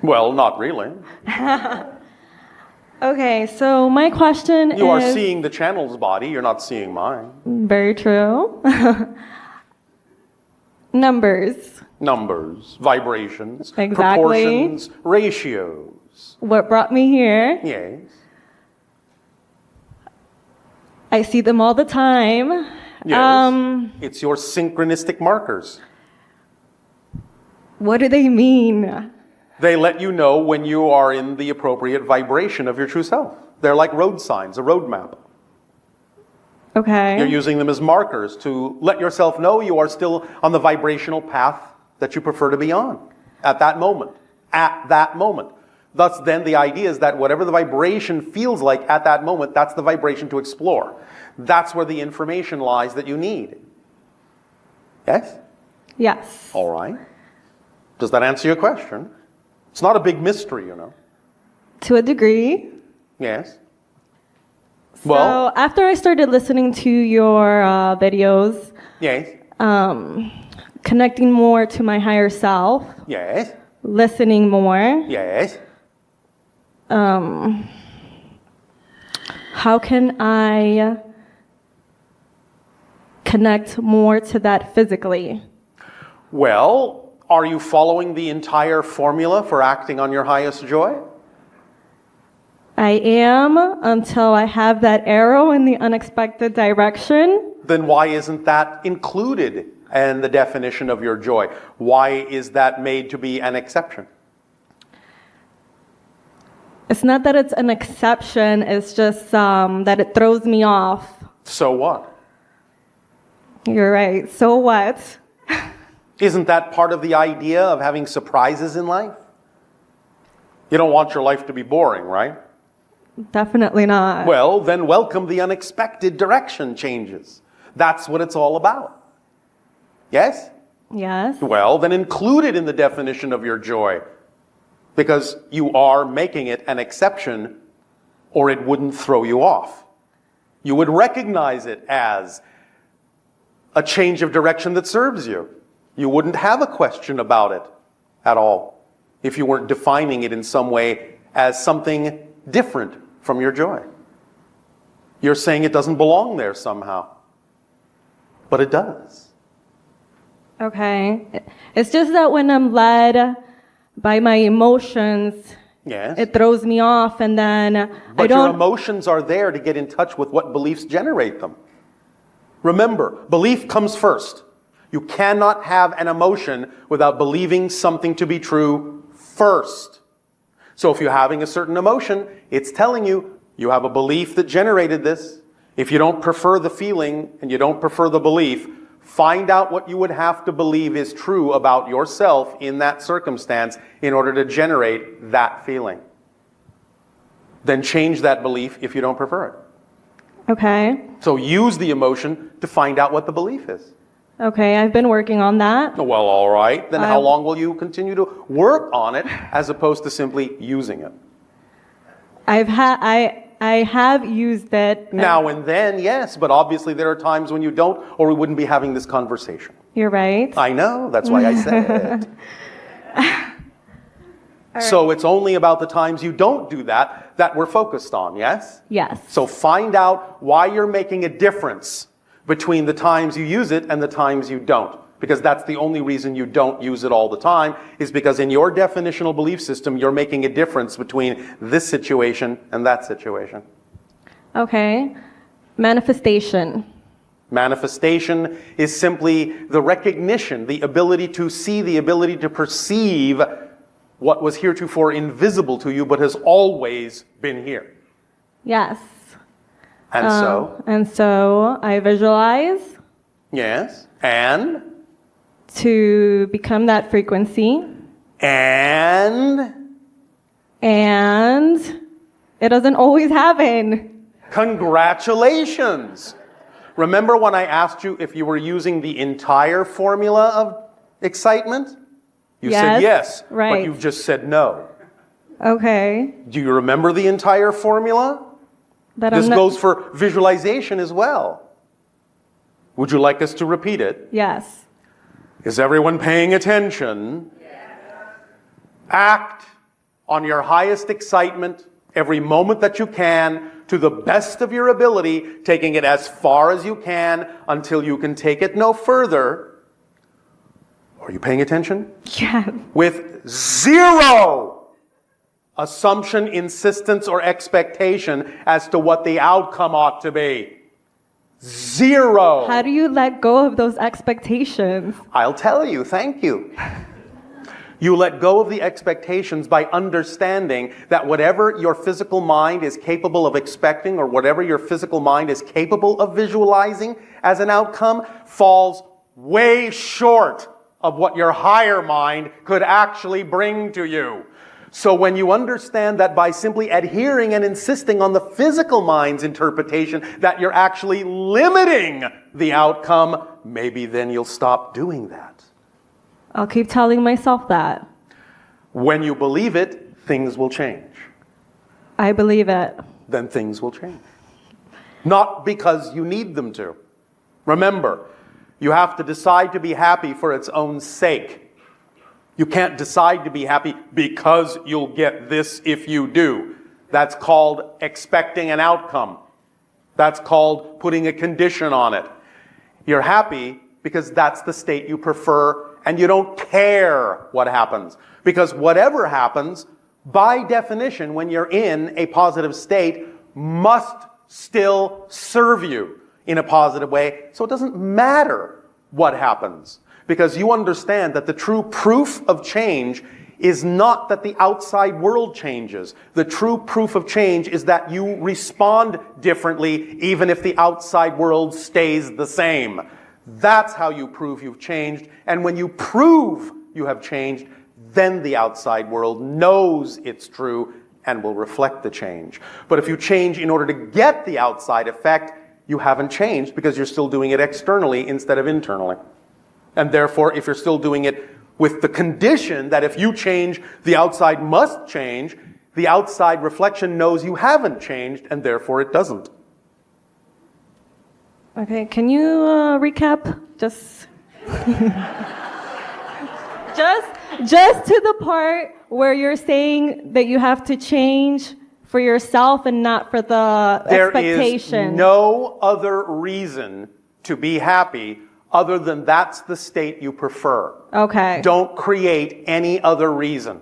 Well, not really. Okay, so my question is... You are seeing the channel's body, you're not seeing mine. Very true. Numbers. Numbers, vibrations, Exactly. proportions, ratios. What brought me here? Yes. I see them all the time. Yes. It's your synchronistic markers. What do they mean? They let you know when you are in the appropriate vibration of your true self. They're like road signs, a road map. Okay. You're using them as markers to let yourself know you are still on the vibrational path that you prefer to be on at that moment. At that moment. Thus, then, the idea is that whatever the vibration feels like at that moment, that's the vibration to explore. That's where the information lies that you need. Yes? Yes. All right. Does that answer your question? It's not a big mystery, you know. To a degree. Yes. So after I started listening to your videos, Yes. Connecting more to my higher self, Yes. listening more, Yes. how can I connect more to that physically? Well, are you following the entire formula for acting on your highest joy? I am, until I have that arrow in the unexpected direction. Then why isn't that included in the definition of your joy? Why is that made to be an exception? It's not that it's an exception, it's just that it throws me off. So what? You're right. So what? Isn't that part of the idea of having surprises in life? You don't want your life to be boring, right? Definitely not. Well, then welcome the unexpected direction changes. That's what it's all about. Yes? Yes. Well, then include it in the definition of your joy. Because you are making it an exception, or it wouldn't throw you off. You would recognize it as a change of direction that serves you. You wouldn't have a question about it at all if you weren't defining it in some way as something different from your joy. You're saying it doesn't belong there somehow. But it does. Okay. It's just that when I'm led by my emotions, Yes. it throws me off, and then But your emotions are there to get in touch with what beliefs generate them. Remember, belief comes first. You cannot have an emotion without believing something to be true first. So if you're having a certain emotion, it's telling you you have a belief that generated this. If you don't prefer the feeling and you don't prefer the belief, find out what you would have to believe is true about yourself in that circumstance in order to generate that feeling. Then change that belief if you don't prefer it. Okay. So use the emotion to find out what the belief is. Okay, I've been working on that. Well, all right. Then how long will you continue to work on it as opposed to simply using it? I have used it. Now and then, yes, but obviously there are times when you don't, or we wouldn't be having this conversation. You're right. I know, that's why I said it. So it's only about the times you don't do that that we're focused on, yes? Yes. So find out why you're making a difference between the times you use it and the times you don't. Because that's the only reason you don't use it all the time, is because in your definitional belief system, you're making a difference between this situation and that situation. Okay. Manifestation. Manifestation is simply the recognition, the ability to see, the ability to perceive what was heretofore invisible to you, but has always been here. Yes. And so? And so I visualize. Yes. And? To become that frequency. And it doesn't always happen. Congratulations! Remember when I asked you if you were using the entire formula of excitement? You said yes, right. But you've just said no. Okay. Do you remember the entire formula? This goes for visualization as well. Would you like us to repeat it? Yes. Is everyone paying attention? Yes. Act on your highest excitement, every moment that you can, to the best of your ability, taking it as far as you can until you can take it no further. Are you paying attention? Yeah. With zero assumption, insistence, or expectation as to what the outcome ought to be. Zero. How do you let go of those expectations? I'll tell you, thank you. You let go of the expectations by understanding that whatever your physical mind is capable of expecting, or whatever your physical mind is capable of visualizing as an outcome, falls way short of what your higher mind could actually bring to you. So when you understand that by simply adhering and insisting on the physical mind's interpretation that you're actually limiting the outcome, maybe then you'll stop doing that. I'll keep telling myself that. When you believe it, things will change. I believe it. Then things will change. Not because you need them to. Remember, you have to decide to be happy for its own sake. You can't decide to be happy because you'll get this if you do. That's called expecting an outcome. That's called putting a condition on it. You're happy because that's the state you prefer, and you don't care what happens. Because whatever happens, by definition, when you're in a positive state, must still serve you in a positive way. So it doesn't matter what happens. Because you understand that the true proof of change is not that the outside world changes. The true proof of change is that you respond differently even if the outside world stays the same. That's how you prove you've changed. And when you prove you have changed, then the outside world knows it's true and will reflect the change. But if you change in order to get the outside effect, you haven't changed because you're still doing it externally instead of internally. And therefore, if you're still doing it with the condition that if you change, the outside must change, the outside reflection knows you haven't changed, and therefore it doesn't. Okay, can you recap? Just to the part where you're saying that you have to change for yourself and not for the expectation. There is no other reason to be happy other than that's the state you prefer. Okay. Don't create any other reason.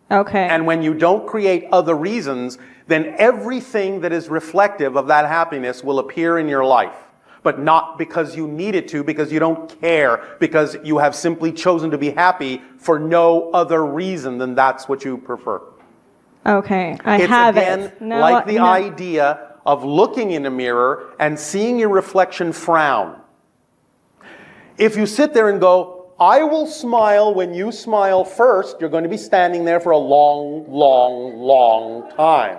Okay. And when you don't create other reasons, then everything that is reflective of that happiness will appear in your life. But not because you need it to, because you don't care, because you have simply chosen to be happy for no other reason than that's what you prefer. Okay, It's again like the idea of looking in a mirror and seeing your reflection frown. If you sit there and go, I will smile when you smile first, you're going to be standing there for a long, long, long time.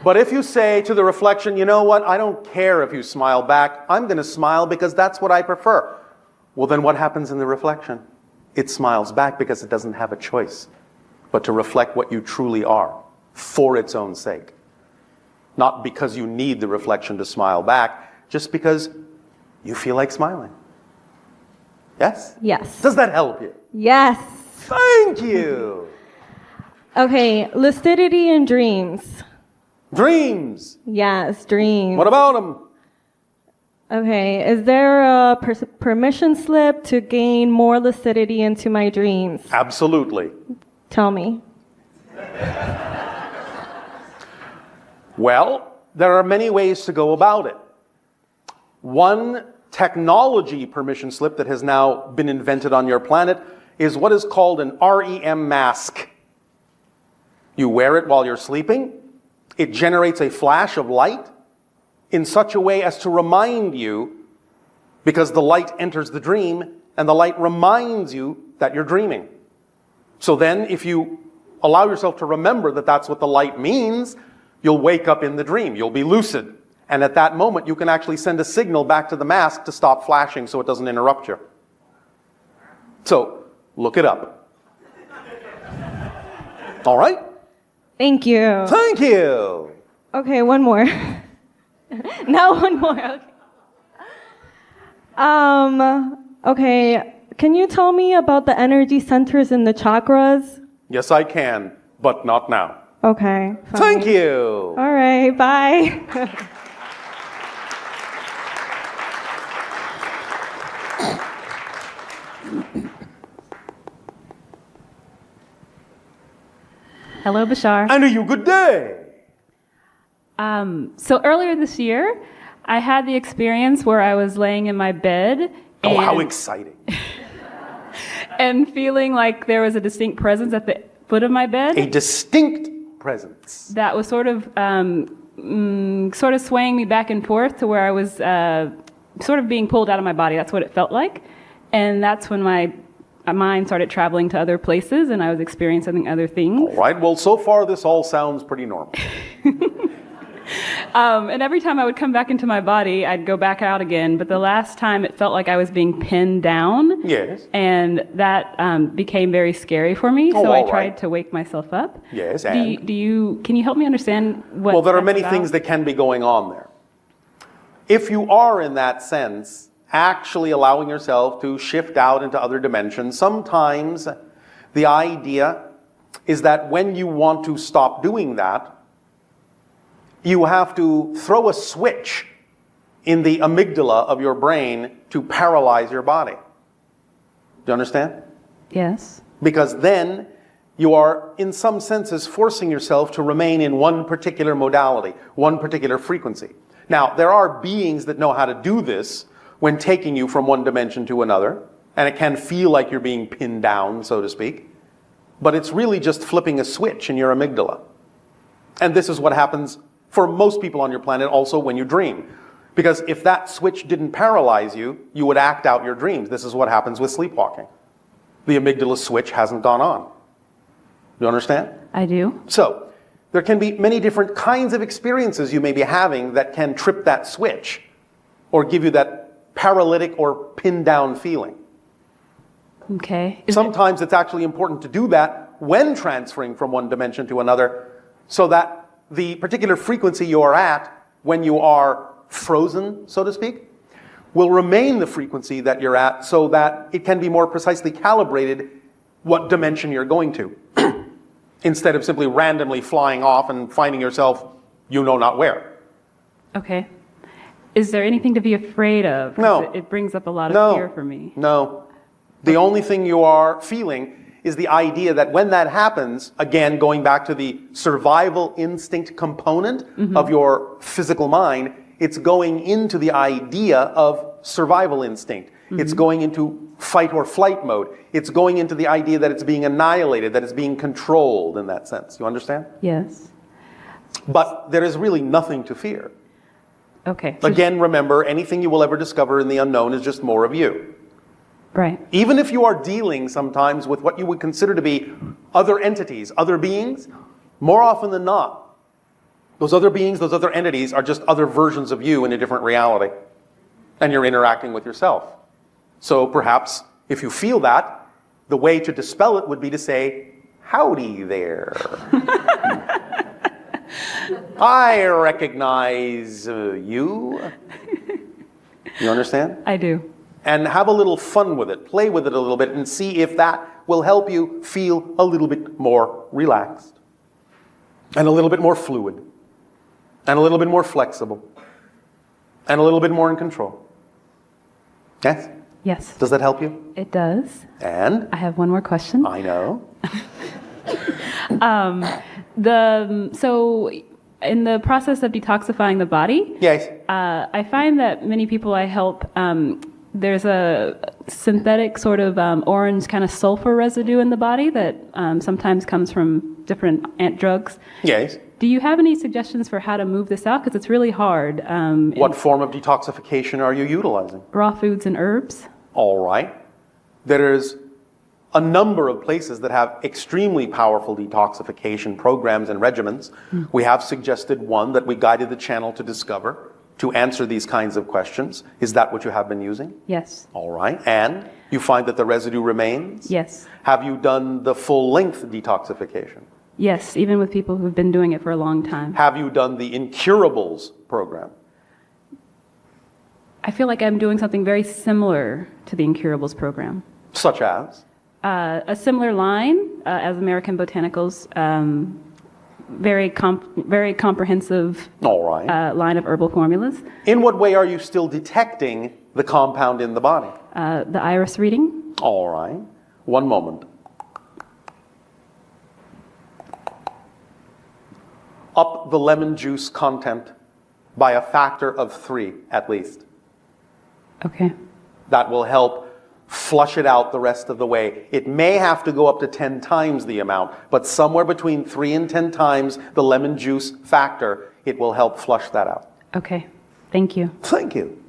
But if you say to the reflection, you know what, I don't care if you smile back, I'm going to smile because that's what I prefer. Well, then what happens in the reflection? It smiles back because it doesn't have a choice but to reflect what you truly are for its own sake. Not because you need the reflection to smile back, just because you feel like smiling. Yes? Yes. Does that help you? Yes. Thank you. Okay, lucidity and dreams. Dreams. Yes, dreams. What about them? Okay, is there a permission slip to gain more lucidity into my dreams? Absolutely. Tell me. Well, there are many ways to go about it. One technology permission slip that has now been invented on your planet is what is called an REM mask. You wear it while you're sleeping. It generates a flash of light in such a way as to remind you, because the light enters the dream and the light reminds you that you're dreaming. So then if you allow yourself to remember that that's what the light means, you'll wake up in the dream. You'll be lucid. And at that moment, you can actually send a signal back to the mask to stop flashing so it doesn't interrupt you. So, look it up. All right? Thank you. Thank you. Okay, one more. Now one more. Okay. Okay, can you tell me about the energy centers in the chakras? Yes, I can, but not now. Okay. Fine. Thank you. All right. Bye. Hello, Bashar. And you good day. So earlier this year, I had the experience where I was laying in my bed Oh, how exciting. and feeling like there was a distinct presence at the foot of my bed A distinct presence. that was sort of swaying me back and forth to where I was sort of being pulled out of my body. That's what it felt like. And that's when my mind started traveling to other places and I was experiencing other things. All right, well, so far this all sounds pretty normal. And every time I would come back into my body, I'd go back out again. But the last time it felt like I was being pinned down. Yes. And that became very scary for me. Oh, So I all tried right. to wake myself up. Yes, Can you help me understand what Well, there are that's many about? things that can be going on there. If you are in that sense, actually allowing yourself to shift out into other dimensions, sometimes the idea is that when you want to stop doing that, you have to throw a switch in the amygdala of your brain to paralyze your body. Do you understand? Yes. Because then you are, in some senses, forcing yourself to remain in one particular modality, one particular frequency. Now, there are beings that know how to do this when taking you from one dimension to another, and it can feel like you're being pinned down, so to speak. But it's really just flipping a switch in your amygdala. And this is what happens for most people on your planet also when you dream. Because if that switch didn't paralyze you, you would act out your dreams. This is what happens with sleepwalking. The amygdala switch hasn't gone on. You understand? I do. So, there can be many different kinds of experiences you may be having that can trip that switch or give you that paralytic or pinned down feeling. Okay. Sometimes it's actually important to do that when transferring from one dimension to another so that the particular frequency you are at when you are frozen, so to speak, will remain the frequency that you're at so that it can be more precisely calibrated what dimension you're going to, instead of simply randomly flying off and finding yourself you know not where. Okay. Is there anything to be afraid of? 'Cause No. It brings up a lot of fear for me. No. The only thing you are feeling is the idea that when that happens, again, going back to the survival instinct component of your physical mind, it's going into the idea of survival instinct. It's going into fight or flight mode. It's going into the idea that it's being annihilated, that it's being controlled in that sense. You understand? Yes. But there is really nothing to fear. Okay. Again, remember, anything you will ever discover in the unknown is just more of you. Right. Even if you are dealing sometimes with what you would consider to be other entities, other beings, more often than not, those other beings, those other entities are just other versions of you in a different reality. And you're interacting with yourself. So perhaps if you feel that, the way to dispel it would be to say, howdy there. I recognize you. You understand? I do. And have a little fun with it. Play with it a little bit and see if that will help you feel a little bit more relaxed. And a little bit more fluid. And a little bit more flexible. And a little bit more in control. Yes? Yes. Does that help you? It does. And? I have one more question. I know. So in the process of detoxifying the body, Yes. I find that many people I help, there's a synthetic sort of orange kind of sulfur residue in the body that sometimes comes from different ant drugs. Yes. Do you have any suggestions for how to move this out? Because it's really hard. What form of detoxification are you utilizing? Raw foods and herbs? All right. There's a number of places that have extremely powerful detoxification programs and regimens. We have suggested one that we guided the channel to discover to answer these kinds of questions. Is that what you have been using? Yes. All right. And you find that the residue remains? Yes. Have Have you done the full-length detoxification? Yes, even with people who've been doing it for a long time. Have you done the incurables program? I feel like I'm doing something very similar to the Incurables program. Such as? A similar line, as American Botanicals, very comprehensive All right. line of herbal formulas. In what way are you still detecting the compound in the body? The iris reading. All right. One moment. Up the lemon juice content by a factor of 3 at least. Okay. That will help flush it out the rest of the way. It may have to go up to 10 times the amount, but somewhere between 3 and 10 times the lemon juice factor, it will help flush that out. Okay. Thank you. Thank you.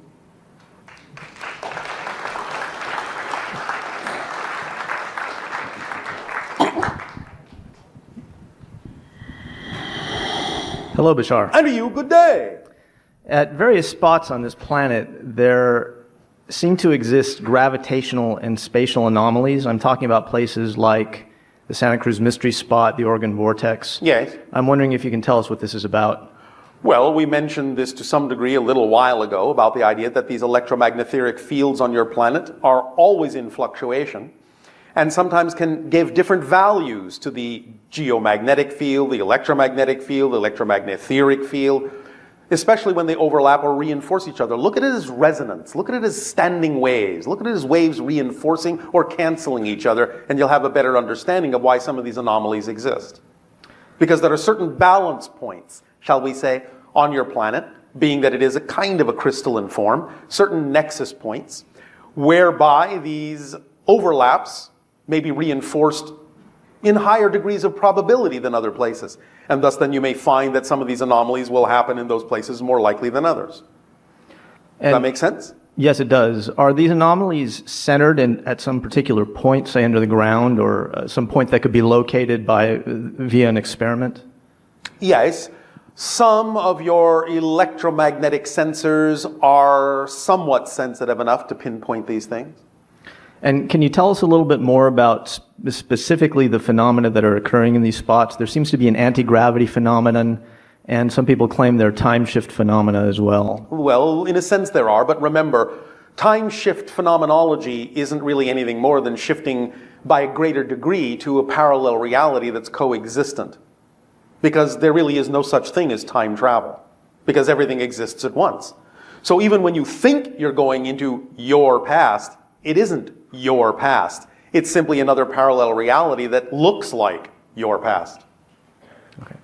Hello, Bashar. And to you, good day. At various spots on this planet, there seem to exist gravitational and spatial anomalies. I'm talking about places like the Santa Cruz Mystery Spot, the Oregon Vortex. Yes. I'm wondering if you can tell us what this is about. Well, we mentioned this to some degree a little while ago about the idea that these electromagnetic fields on your planet are always in fluctuation and sometimes can give different values to the geomagnetic field, the electromagnetic field, especially when they overlap or reinforce each other. Look at it as resonance. Look at it as standing waves. Look at it as waves reinforcing or canceling each other, and you'll have a better understanding of why some of these anomalies exist. Because there are certain balance points, shall we say, on your planet, being that it is a kind of a crystalline form, certain nexus points, whereby these overlaps may be reinforced in higher degrees of probability than other places. And thus then you may find that some of these anomalies will happen in those places more likely than others. Does that make sense? Yes, it does. Are these anomalies centered at some particular point, say under the ground, or some point that could be located via an experiment? Yes. Some of your electromagnetic sensors are somewhat sensitive enough to pinpoint these things. And can you tell us a little bit more about specifically the phenomena that are occurring in these spots? There seems to be an anti-gravity phenomenon, and some people claim they're time shift phenomena as well. Well, in a sense there are, but remember, time shift phenomenology isn't really anything more than shifting by a greater degree to a parallel reality that's coexistent. Because there really is no such thing as time travel, because everything exists at once. So even when you think you're going into your past, it isn't your past. It's simply another parallel reality that looks like your past. Okay.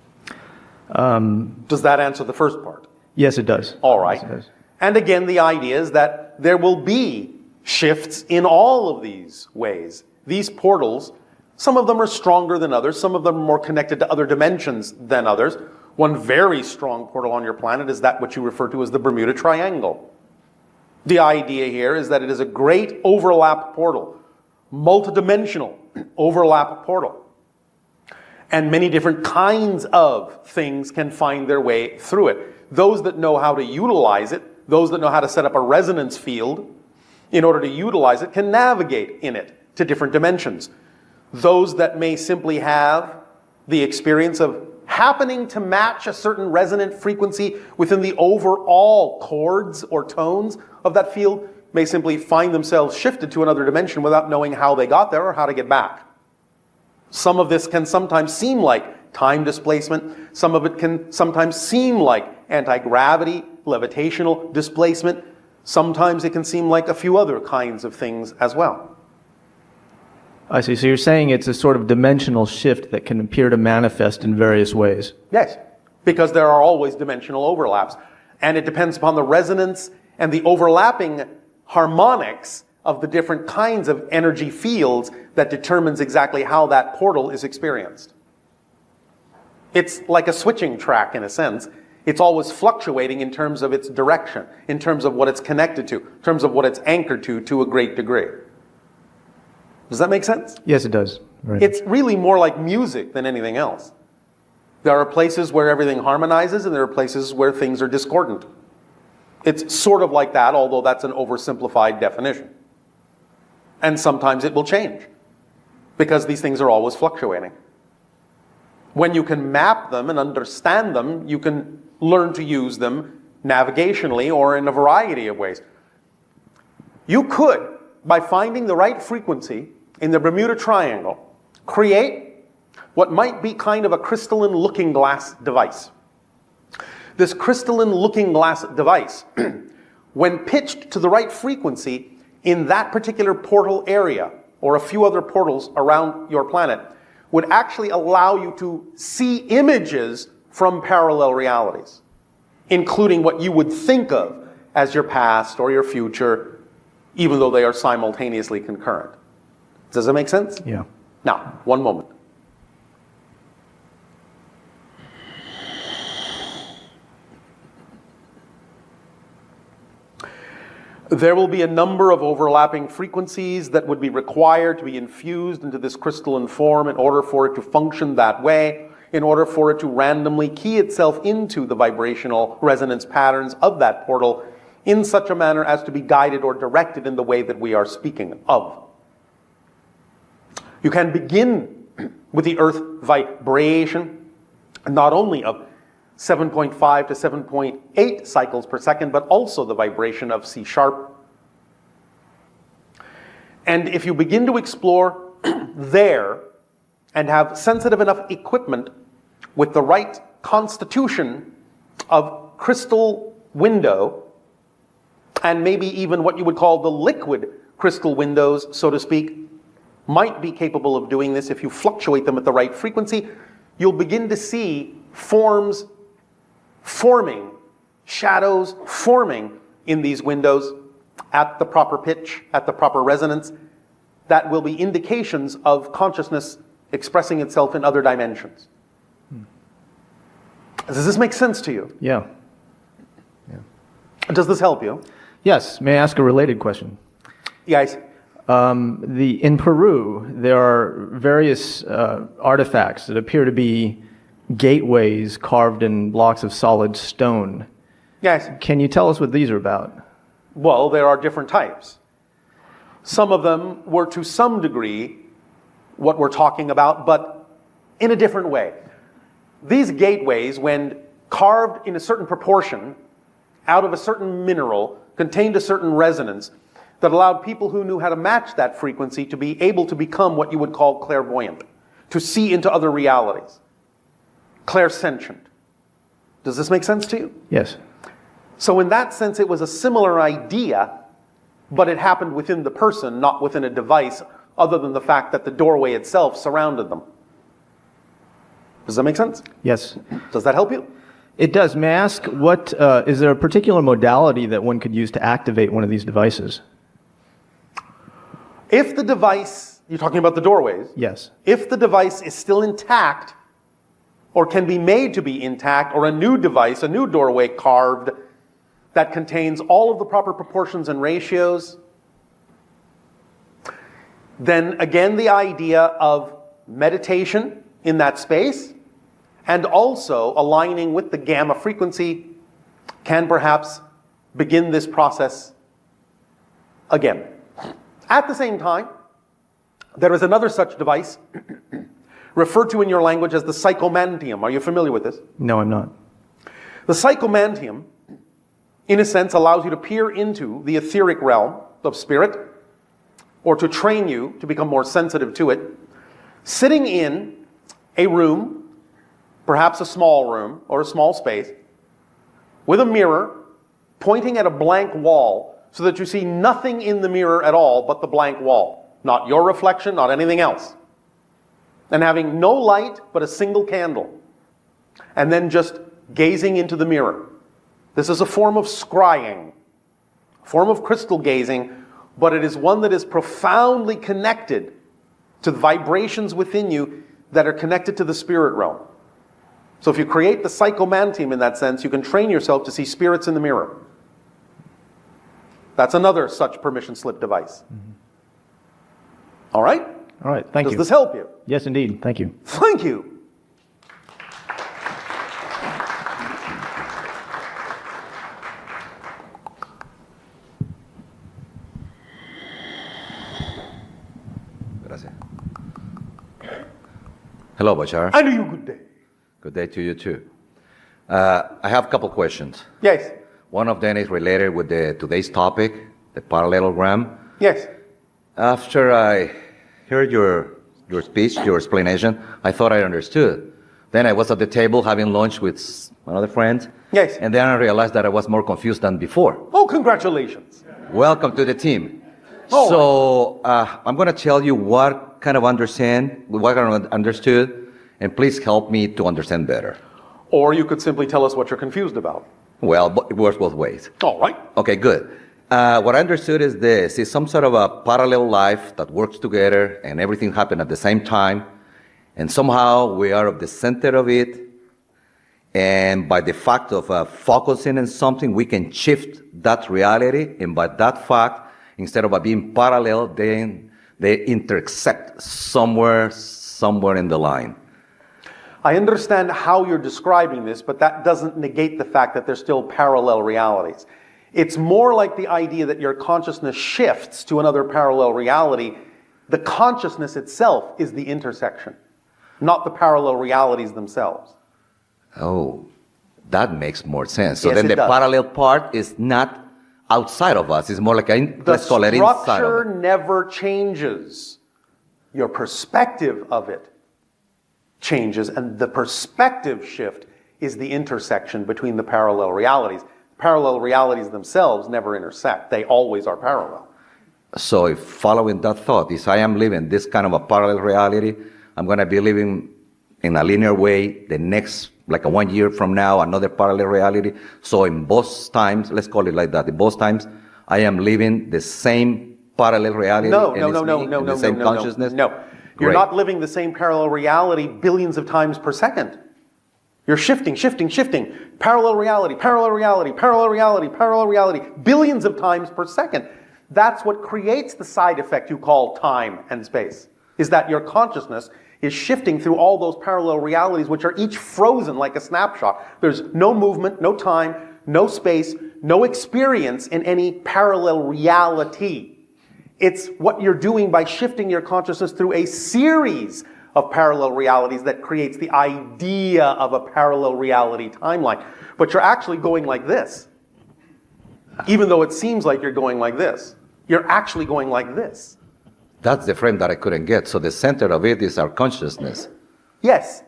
Does that answer the first part? Yes, it does. All right. Yes, it does. And again, the idea is that there will be shifts in all of these ways. These portals, some of them are stronger than others. Some of them are more connected to other dimensions than others. One very strong portal on your planet is that which you refer to as the Bermuda Triangle. The idea here is that it is a great overlap portal, multidimensional overlap portal. And many different kinds of things can find their way through it. Those that know how to utilize it, those that know how to set up a resonance field in order to utilize it, can navigate in it to different dimensions. Those that may simply have the experience of happening to match a certain resonant frequency within the overall chords or tones of that field may simply find themselves shifted to another dimension without knowing how they got there or how to get back. Some of this can sometimes seem like time displacement. Some of it can sometimes seem like anti-gravity, levitational displacement. Sometimes it can seem like a few other kinds of things as well. I see. So you're saying it's a sort of dimensional shift that can appear to manifest in various ways. Yes, because there are always dimensional overlaps. And it depends upon the resonance and the overlapping harmonics of the different kinds of energy fields that determines exactly how that portal is experienced. It's like a switching track in a sense. It's always fluctuating in terms of its direction, in terms of what it's connected to, in terms of what it's anchored to a great degree. Does that make sense? Yes, it does. Right. It's really more like music than anything else. There are places where everything harmonizes and there are places where things are discordant. It's sort of like that, although that's an oversimplified definition. And sometimes it will change because these things are always fluctuating. When you can map them and understand them, you can learn to use them navigationally or in a variety of ways. You could, by finding the right frequency in the Bermuda Triangle, create what might be kind of a crystalline looking glass device. This crystalline looking glass device, when pitched to the right frequency in that particular portal area, or a few other portals around your planet, would actually allow you to see images from parallel realities, including what you would think of as your past or your future, even though they are simultaneously concurrent. Does that make sense? Yeah. Now, one moment. There will be a number of overlapping frequencies that would be required to be infused into this crystalline form in order for it to function that way, in order for it to randomly key itself into the vibrational resonance patterns of that portal in such a manner as to be guided or directed in the way that we are speaking of. You can begin with the earth vibration, not only of 7.5 to 7.8 cycles per second, but also the vibration of C sharp. And if you begin to explore there and have sensitive enough equipment with the right constitution of crystal window, and maybe even what you would call the liquid crystal windows, so to speak, might be capable of doing this if you fluctuate them at the right frequency, you'll begin to see forms forming, shadows forming in these windows at the proper pitch, at the proper resonance, that will be indications of consciousness expressing itself in other dimensions. Does this make sense to you? Yeah. Does this help you? Yes. May I ask a related question? Yes. In Peru, there are various artifacts that appear to be gateways carved in blocks of solid stone. Yes. Can you tell us what these are about? Well, there are different types. Some of them were to some degree what we're talking about, but in a different way. These gateways, when carved in a certain proportion, out of a certain mineral, contained a certain resonance that allowed people who knew how to match that frequency to be able to become what you would call clairvoyant, to see into other realities. Clairsentient. Does this make sense to you? Yes. So in that sense, it was a similar idea, but it happened within the person, not within a device, other than the fact that the doorway itself surrounded them. Does that make sense? Yes. Does that help you? It does. May I ask, is there a particular modality that one could use to activate one of these devices? If the device, you're talking about the doorways? Yes. If the device is still intact, or can be made to be intact, or a new device, a new doorway carved that contains all of the proper proportions and ratios, then again the idea of meditation in that space and also aligning with the gamma frequency can perhaps begin this process again. At the same time, there is another such device referred to in your language as the psychomantium. Are you familiar with this? No, I'm not. The psychomantium, in a sense, allows you to peer into the etheric realm of spirit, or to train you to become more sensitive to it, sitting in a room, perhaps a small room or a small space, with a mirror pointing at a blank wall so that you see nothing in the mirror at all but the blank wall. Not your reflection, not anything else. And having no light but a single candle. And then just gazing into the mirror. This is a form of scrying, a form of crystal gazing, but it is one that is profoundly connected to the vibrations within you that are connected to the spirit realm. So if you create the psychomantium in that sense, you can train yourself to see spirits in the mirror. That's another such permission slip device. Mm-hmm. All right? All right, thank you. Does this help you? Yes, indeed. Thank you. Thank you. Gracias. Hello, Bashar. And you good day. Good day to you too. I have a couple questions. Yes. One of them is related with today's topic, the parallelogram. Yes. After I heard your your speech, your explanation, I thought I understood. Then I was at the table having lunch with another friend. Yes. And then I realized that I was more confused than before. Oh, congratulations. Welcome to the team. Oh, So I'm going to tell you what kind of understood, and please help me to understand better. Or you could simply tell us what you're confused about. Well, it works both ways. All right. Okay, good. What I understood is this. It's some sort of a parallel life that works together and everything happened at the same time. And somehow we are at the center of it. And by the fact of focusing on something, we can shift that reality. And by that fact, instead of being parallel, then they intersect somewhere in the line. I understand how you're describing this, but that doesn't negate the fact that there's still parallel realities. It's more like the idea that your consciousness shifts to another parallel reality. The consciousness itself is the intersection, not the parallel realities themselves. Oh, that makes more sense. So Yes, then it the does. parallel part is not outside of us. It's more like, The let's call it inside of structure it. never changes. Your perspective of it changes, and the perspective shift is the intersection between the parallel realities. Parallel realities themselves never intersect. They always are parallel. So if following that thought, if I am living this kind of a parallel reality, I'm going to be living in a linear way the next, like 1 year from now, another parallel reality. So in both times, let's call it like that, in both times, I am living the same parallel reality. No, and the same consciousness. No. You're Great. not living the same parallel reality billions of times per second. You're shifting. Parallel reality, parallel reality, parallel reality, parallel reality, billions of times per second. That's what creates the side effect you call time and space, is that your consciousness is shifting through all those parallel realities, which are each frozen like a snapshot. There's no movement, no time, no space, no experience in any parallel reality. It's what you're doing by shifting your consciousness through a series of parallel realities that creates the idea of a parallel reality timeline. But you're actually going like this. Even though it seems like you're going like this, you're actually going like this. That's the frame that I couldn't get. So the center of it is our consciousness. Yes.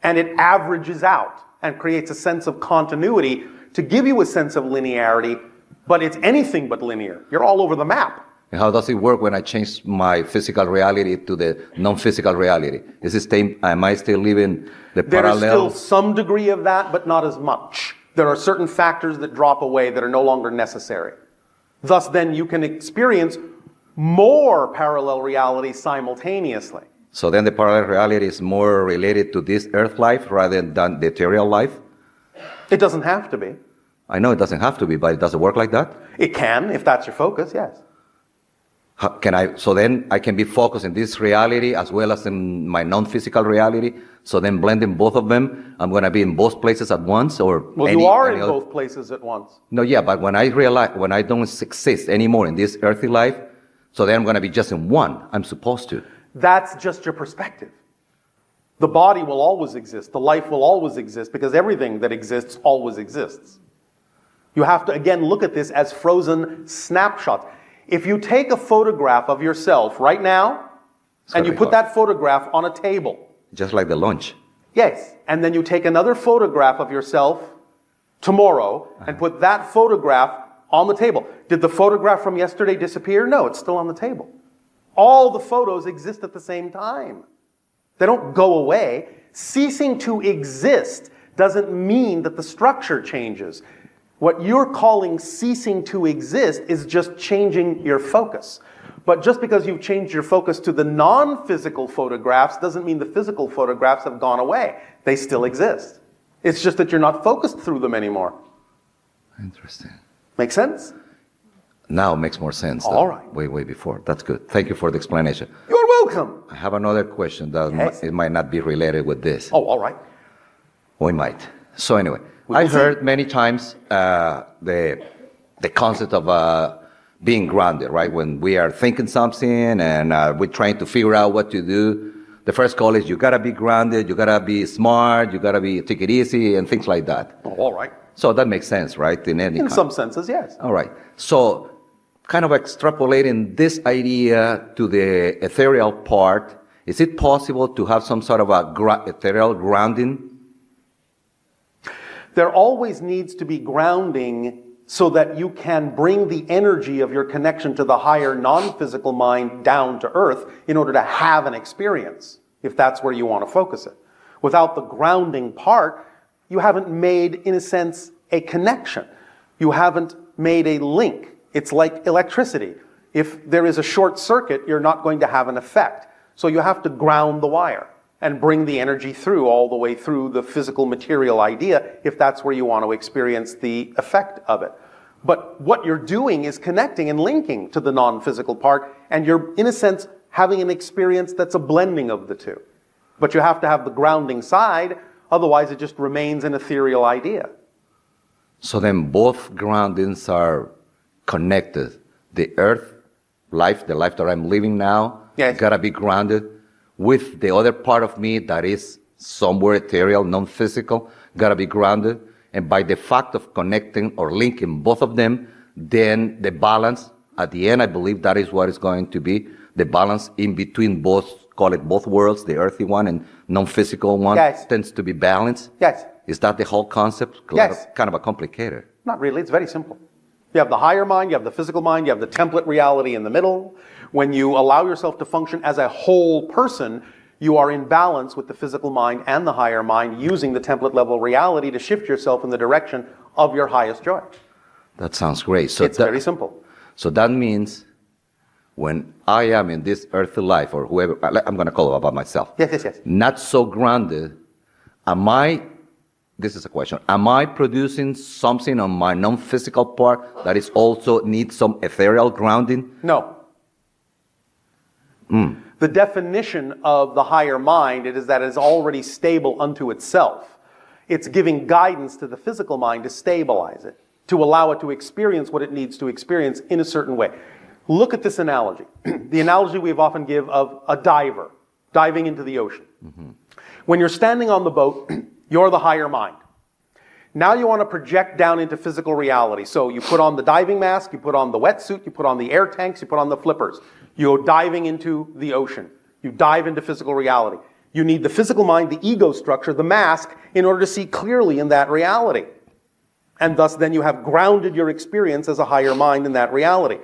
And it averages out and creates a sense of continuity to give you a sense of linearity, but it's anything but linear. You're all over the map. And how does it work when I change my physical reality to the non-physical reality? Am I still living the There is parallel? still some degree of that, but not as much. There are certain factors that drop away that are no longer necessary. Thus, then, you can experience more parallel realities simultaneously. So then the parallel reality is more related to this earth life rather than the ethereal life? It doesn't have to be. I know it doesn't have to be, but it doesn't work like that? It can, if that's your focus, yes. So then I can be focused in this reality as well as in my non-physical reality. So then blending both of them, I'm going to be in both places at once, or Well, you are in both places at once. No, yeah, but when I realize when I don't exist anymore in this earthly life, so then I'm going to be just in one. I'm supposed to. That's just your perspective. The body will always exist. The life will always exist because everything that exists always exists. You have to, again, look at this as frozen snapshots. If you take a photograph of yourself right now, and you put that photograph on a table. Just like the lunch. Yes. And then you take another photograph of yourself tomorrow and put that photograph on the table. Did the photograph from yesterday disappear? No, it's still on the table. All the photos exist at the same time. They don't go away. Ceasing to exist doesn't mean that the structure changes. What you're calling ceasing to exist is just changing your focus. But just because you've changed your focus to the non-physical photographs doesn't mean the physical photographs have gone away. They still exist. It's just that you're not focused through them anymore. Interesting. Make sense? Now it makes more sense. All right. Way before. That's good. Thank you for the explanation. You're welcome. I have another question that Yes. it might not be related with this. Oh, all right. Or it might. So anyway, We I will see. heard many times the concept of being grounded, right? When we are thinking something and we're trying to figure out what to do, the first call is you gotta be grounded, you gotta be smart, you gotta take it easy, and things like that. Oh, all right. So that makes sense, right? In some senses, yes. All right. So kind of extrapolating this idea to the ethereal part Is it possible to have some sort of a ethereal grounding? There always needs to be grounding so that you can bring the energy of your connection to the higher non-physical mind down to earth in order to have an experience, if that's where you want to focus it. Without the grounding part, you haven't made, in a sense, a connection. You haven't made a link. It's like electricity. If there is a short circuit, you're not going to have an effect. So you have to ground the wire and bring the energy through, all the way through the physical material idea, if that's where you want to experience the effect of it. But what you're doing is connecting and linking to the non-physical part, and you're, in a sense, having an experience that's a blending of the two. But you have to have the grounding side, otherwise it just remains an ethereal idea. So then both groundings are connected. The earth life, the life that I'm living now, yes, gotta be grounded with the other part of me that is somewhere ethereal, non-physical, gotta be grounded. And by the fact of connecting or linking both of them, then the balance, at the end, I believe that is what is going to be, the balance in between both, call it both worlds, the earthy one and non-physical one, yes, tends to be balanced. Yes. Is that the whole concept? Yes. Kind of a complicated. Not really, it's very simple. You have the higher mind, you have the physical mind, you have the template reality in the middle. When you allow yourself to function as a whole person, you are in balance with the physical mind and the higher mind, using the template level reality to shift yourself in the direction of your highest joy. That sounds great. So it's very simple. So that means when I am in this earthly life, or whoever, I'm going to call it about myself. Yes, yes, yes. Not so grounded, this is a question, am I producing something on my non-physical part that is also needs some ethereal grounding? No. The definition of the higher mind is that it is already stable unto itself. It's giving guidance to the physical mind to stabilize it, to allow it to experience what it needs to experience in a certain way. Look at this analogy. The analogy we've often give of a diver diving into the ocean. Mm-hmm. When you're standing on the boat, you're the higher mind. Now you want to project down into physical reality. So you put on the diving mask, you put on the wetsuit, you put on the air tanks, you put on the flippers. You go diving into the ocean. You dive into physical reality. You need the physical mind, the ego structure, the mask, in order to see clearly in that reality. And thus then you have grounded your experience as a higher mind in that reality.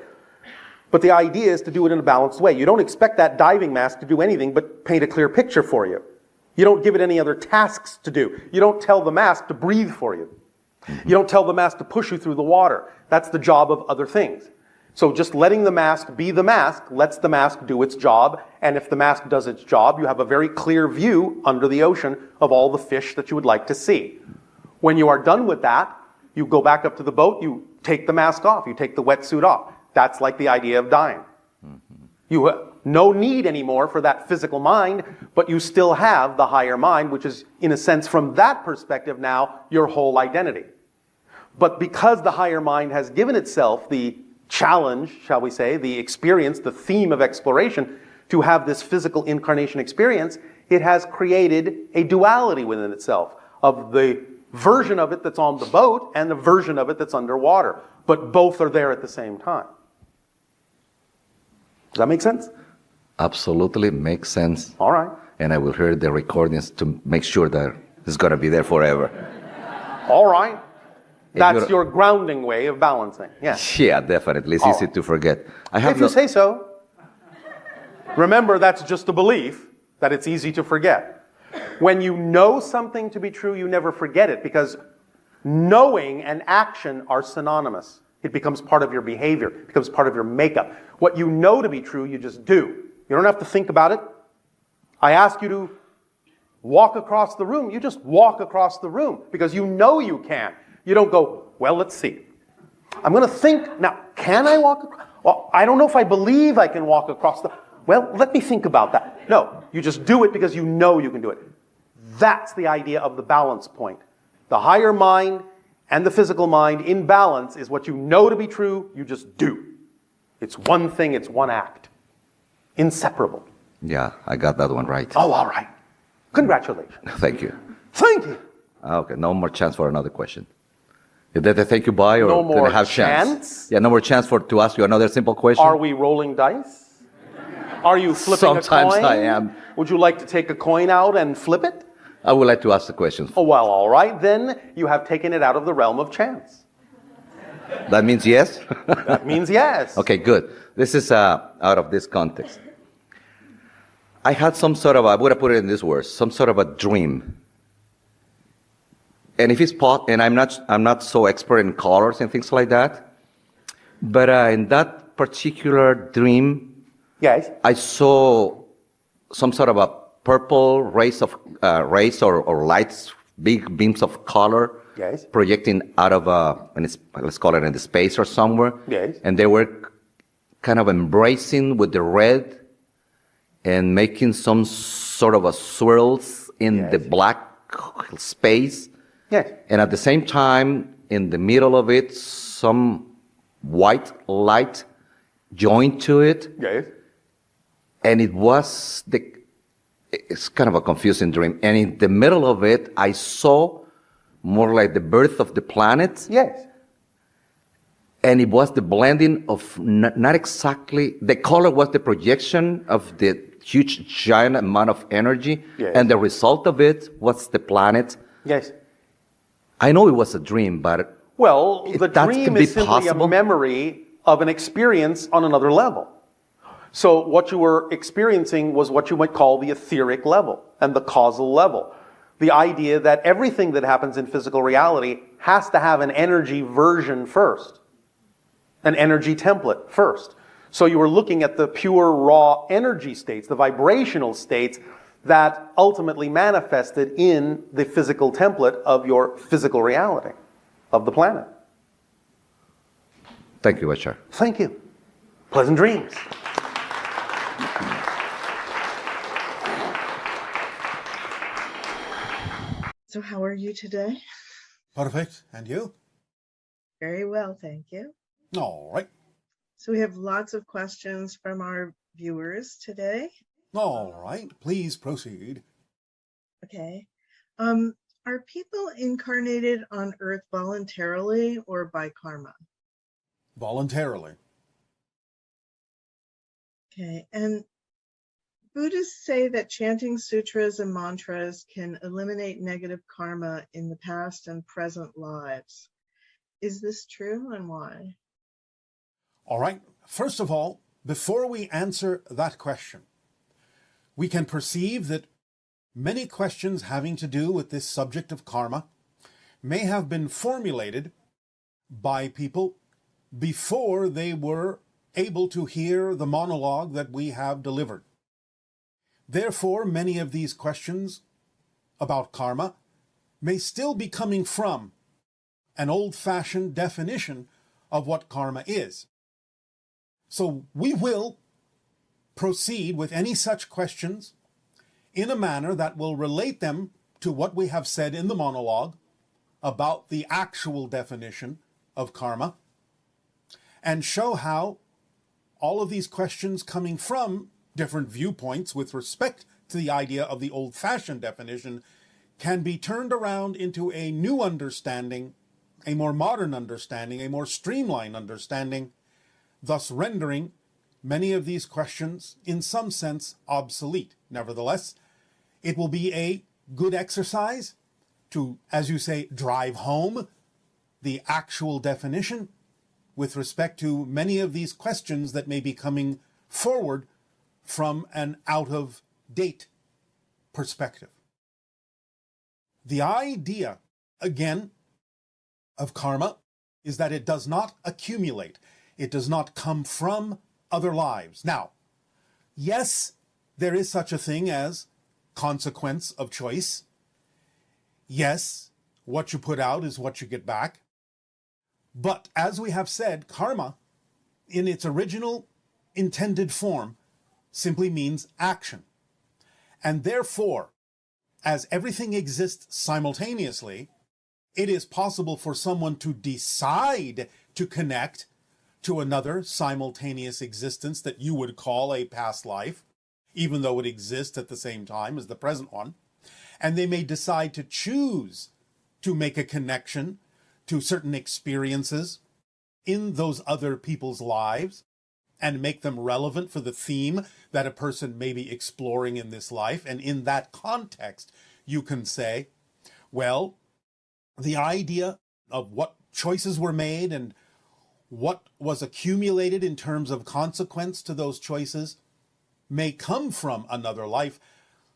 But the idea is to do it in a balanced way. You don't expect that diving mask to do anything but paint a clear picture for you. You don't give it any other tasks to do. You don't tell the mask to breathe for you. You don't tell the mask to push you through the water. That's the job of other things. So just letting the mask be the mask lets the mask do its job. And if the mask does its job, you have a very clear view under the ocean of all the fish that you would like to see. When you are done with that, you go back up to the boat, you take the mask off, you take the wetsuit off. That's like the idea of dying. You have no need anymore for that physical mind, but you still have the higher mind, which is, in a sense, from that perspective now, your whole identity. But because the higher mind has given itself the challenge, shall we say, the experience, the theme of exploration, to have this physical incarnation experience, it has created a duality within itself of the version of it that's on the boat and the version of it that's underwater. But both are there at the same time. Does that make sense? Absolutely makes sense. All right. And I will hear the recordings to make sure that it's going to be there forever. All right. That's your grounding way of balancing. Yeah. Yeah, definitely. It's easy to forget. If you say so. Remember, that's just a belief that it's easy to forget. When you know something to be true, you never forget it, because knowing and action are synonymous. It becomes part of your behavior. It becomes part of your makeup. What you know to be true, you just do. You don't have to think about it. I ask you to walk across the room. You just walk across the room because you know you can. You don't go, well, let's see. I'm going to think, now, can I walk across? Well, I don't know if I believe I can walk across the... Well, let me think about that. No, you just do it because you know you can do it. That's the idea of the balance point. The higher mind and the physical mind in balance is what you know to be true, you just do. It's one thing, it's one act. Inseparable. Yeah, I got that one right. Oh, all right. Congratulations. Thank you. Thank you. Okay, no more chance for another question. Did they thank you by, or no did more I have chance? Yeah, no more chance to ask you another simple question. Are we rolling dice? Are you flipping a coin? Sometimes I am. Would you like to take a coin out and flip it? I would like to ask the question. Oh, well, all right. Then you have taken it out of the realm of chance. That means yes? That means yes. Okay, good. This is out of this context. I had some sort of, I would have put it in these words, some sort of a dream. And if it's and I'm not so expert in colors and things like that, but in that particular dream, Yes. I saw some sort of a purple rays or lights, big beams of color, Yes. projecting out of let's call it in the space or somewhere. Yes. And they were kind of embracing with the red and making some sort of a swirls in the black space. Yes. And at the same time, in the middle of it, some white light joined to it. Yes. And it's kind of a confusing dream. And in the middle of it, I saw more like the birth of the planet. Yes. And it was the blending of not exactly, the color was the projection of the huge, giant amount of energy. Yes. And the result of it was the planet. Yes. I know it was a dream, but Well, the that dream can be is simply possible. a memory of an experience on another level. So what you were experiencing was what you might call the etheric level and the causal level. The idea that everything that happens in physical reality has to have an energy version first, an energy template first. So you were looking at the pure raw energy states, the vibrational states that ultimately manifested in the physical template of your physical reality, of the planet. Thank you, Bashar. Thank you. Pleasant dreams. So how are you today? Perfect. And you? Very well, thank you. All right. So we have lots of questions from our viewers today. All right. Please proceed. Okay. Are people incarnated on Earth voluntarily or by karma? Voluntarily. Okay. And Buddhists say that chanting sutras and mantras can eliminate negative karma in the past and present lives. Is this true, and why? All right. First of all, before we answer that question, we can perceive that many questions having to do with this subject of karma may have been formulated by people before they were able to hear the monologue that we have delivered. Therefore, many of these questions about karma may still be coming from an old-fashioned definition of what karma is. So we will proceed with any such questions in a manner that will relate them to what we have said in the monologue about the actual definition of karma, and show how all of these questions coming from different viewpoints with respect to the idea of the old-fashioned definition can be turned around into a new understanding, a more modern understanding, a more streamlined understanding, thus rendering many of these questions, in some sense, obsolete. Nevertheless, it will be a good exercise to, as you say, drive home the actual definition with respect to many of these questions that may be coming forward from an out-of-date perspective. The idea, again, of karma is that it does not accumulate. It does not come from other lives. Now, yes, there is such a thing as consequence of choice. Yes, what you put out is what you get back. But as we have said, karma, in its original intended form, simply means action. And therefore, as everything exists simultaneously, it is possible for someone to decide to connect to another simultaneous existence that you would call a past life, even though it exists at the same time as the present one. And they may decide to choose to make a connection to certain experiences in those other people's lives, and make them relevant for the theme that a person may be exploring in this life. And in that context, you can say, well, the idea of what choices were made and what was accumulated in terms of consequence to those choices may come from another life,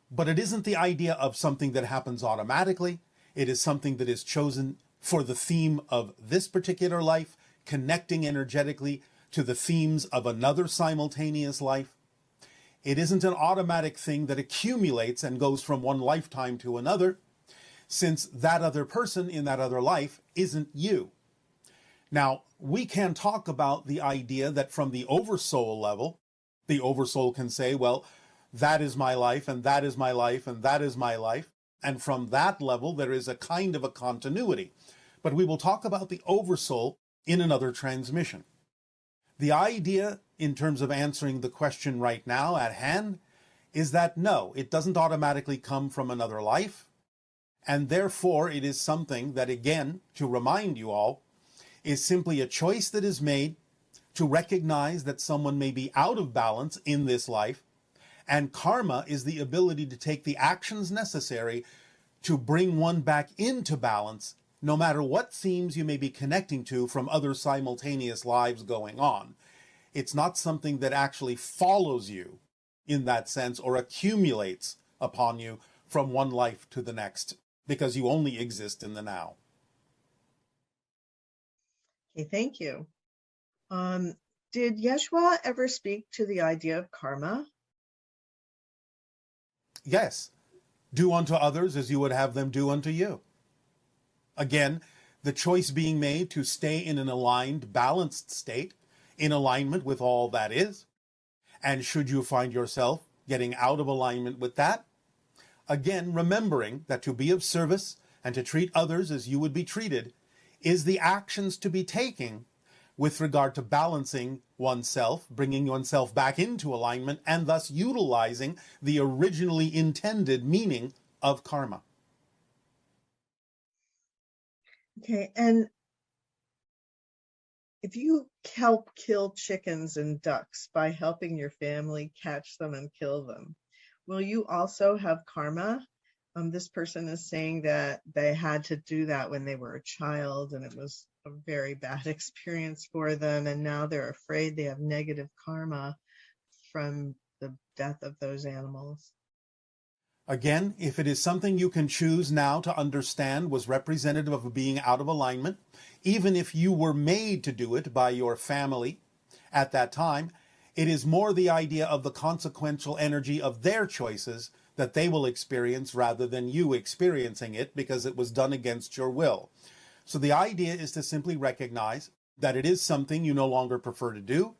but it isn't the idea of something that happens automatically. It is something that is chosen for the theme of this particular life, connecting energetically to the themes of another simultaneous life. It isn't an automatic thing that accumulates and goes from one lifetime to another, since that other person in that other life isn't you. Now, we can talk about the idea that from the oversoul level, the oversoul can say, well, that is my life, and that is my life, and that is my life. And from that level, there is a kind of a continuity. But we will talk about the oversoul in another transmission. The idea, in terms of answering the question right now at hand, is that no, it doesn't automatically come from another life. And therefore, it is something that, again, to remind you all, is simply a choice that is made to recognize that someone may be out of balance in this life. And karma is the ability to take the actions necessary to bring one back into balance, no matter what themes you may be connecting to from other simultaneous lives going on. It's not something that actually follows you in that sense or accumulates upon you from one life to the next, because you only exist in the now. Okay, thank you. Did Yeshua ever speak to the idea of karma? Yes. Do unto others as you would have them do unto you. Again, the choice being made to stay in an aligned, balanced state, in alignment with all that is. And should you find yourself getting out of alignment with that, again, remembering that to be of service and to treat others as you would be treated is the actions to be taken with regard to balancing oneself, bringing oneself back into alignment, and thus utilizing the originally intended meaning of karma. Okay, and if you help kill chickens and ducks by helping your family catch them and kill them, will you also have karma? This person is saying that they had to do that when they were a child and it was a very bad experience for them, and now they're afraid they have negative karma from the death of those animals. Again, if it is something you can choose now to understand was representative of being out of alignment, even if you were made to do it by your family at that time, it is more the idea of the consequential energy of their choices that they will experience rather than you experiencing it because it was done against your will. So the idea is to simply recognize that it is something you no longer prefer to do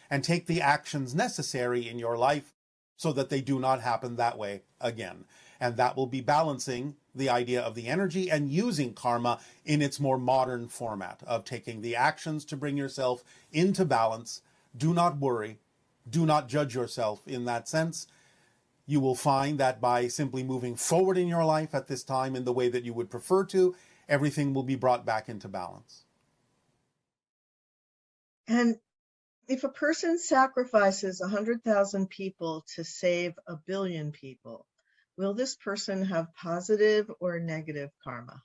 and take the actions necessary in your life so that they do not happen that way again. And that will be balancing the idea of the energy and using karma in its more modern format of taking the actions to bring yourself into balance. Do not worry. Do not judge yourself in that sense. You will find that by simply moving forward in your life at this time in the way that you would prefer to, everything will be brought back into balance. And if a person sacrifices 100,000 people to save 1 billion people, will this person have positive or negative karma?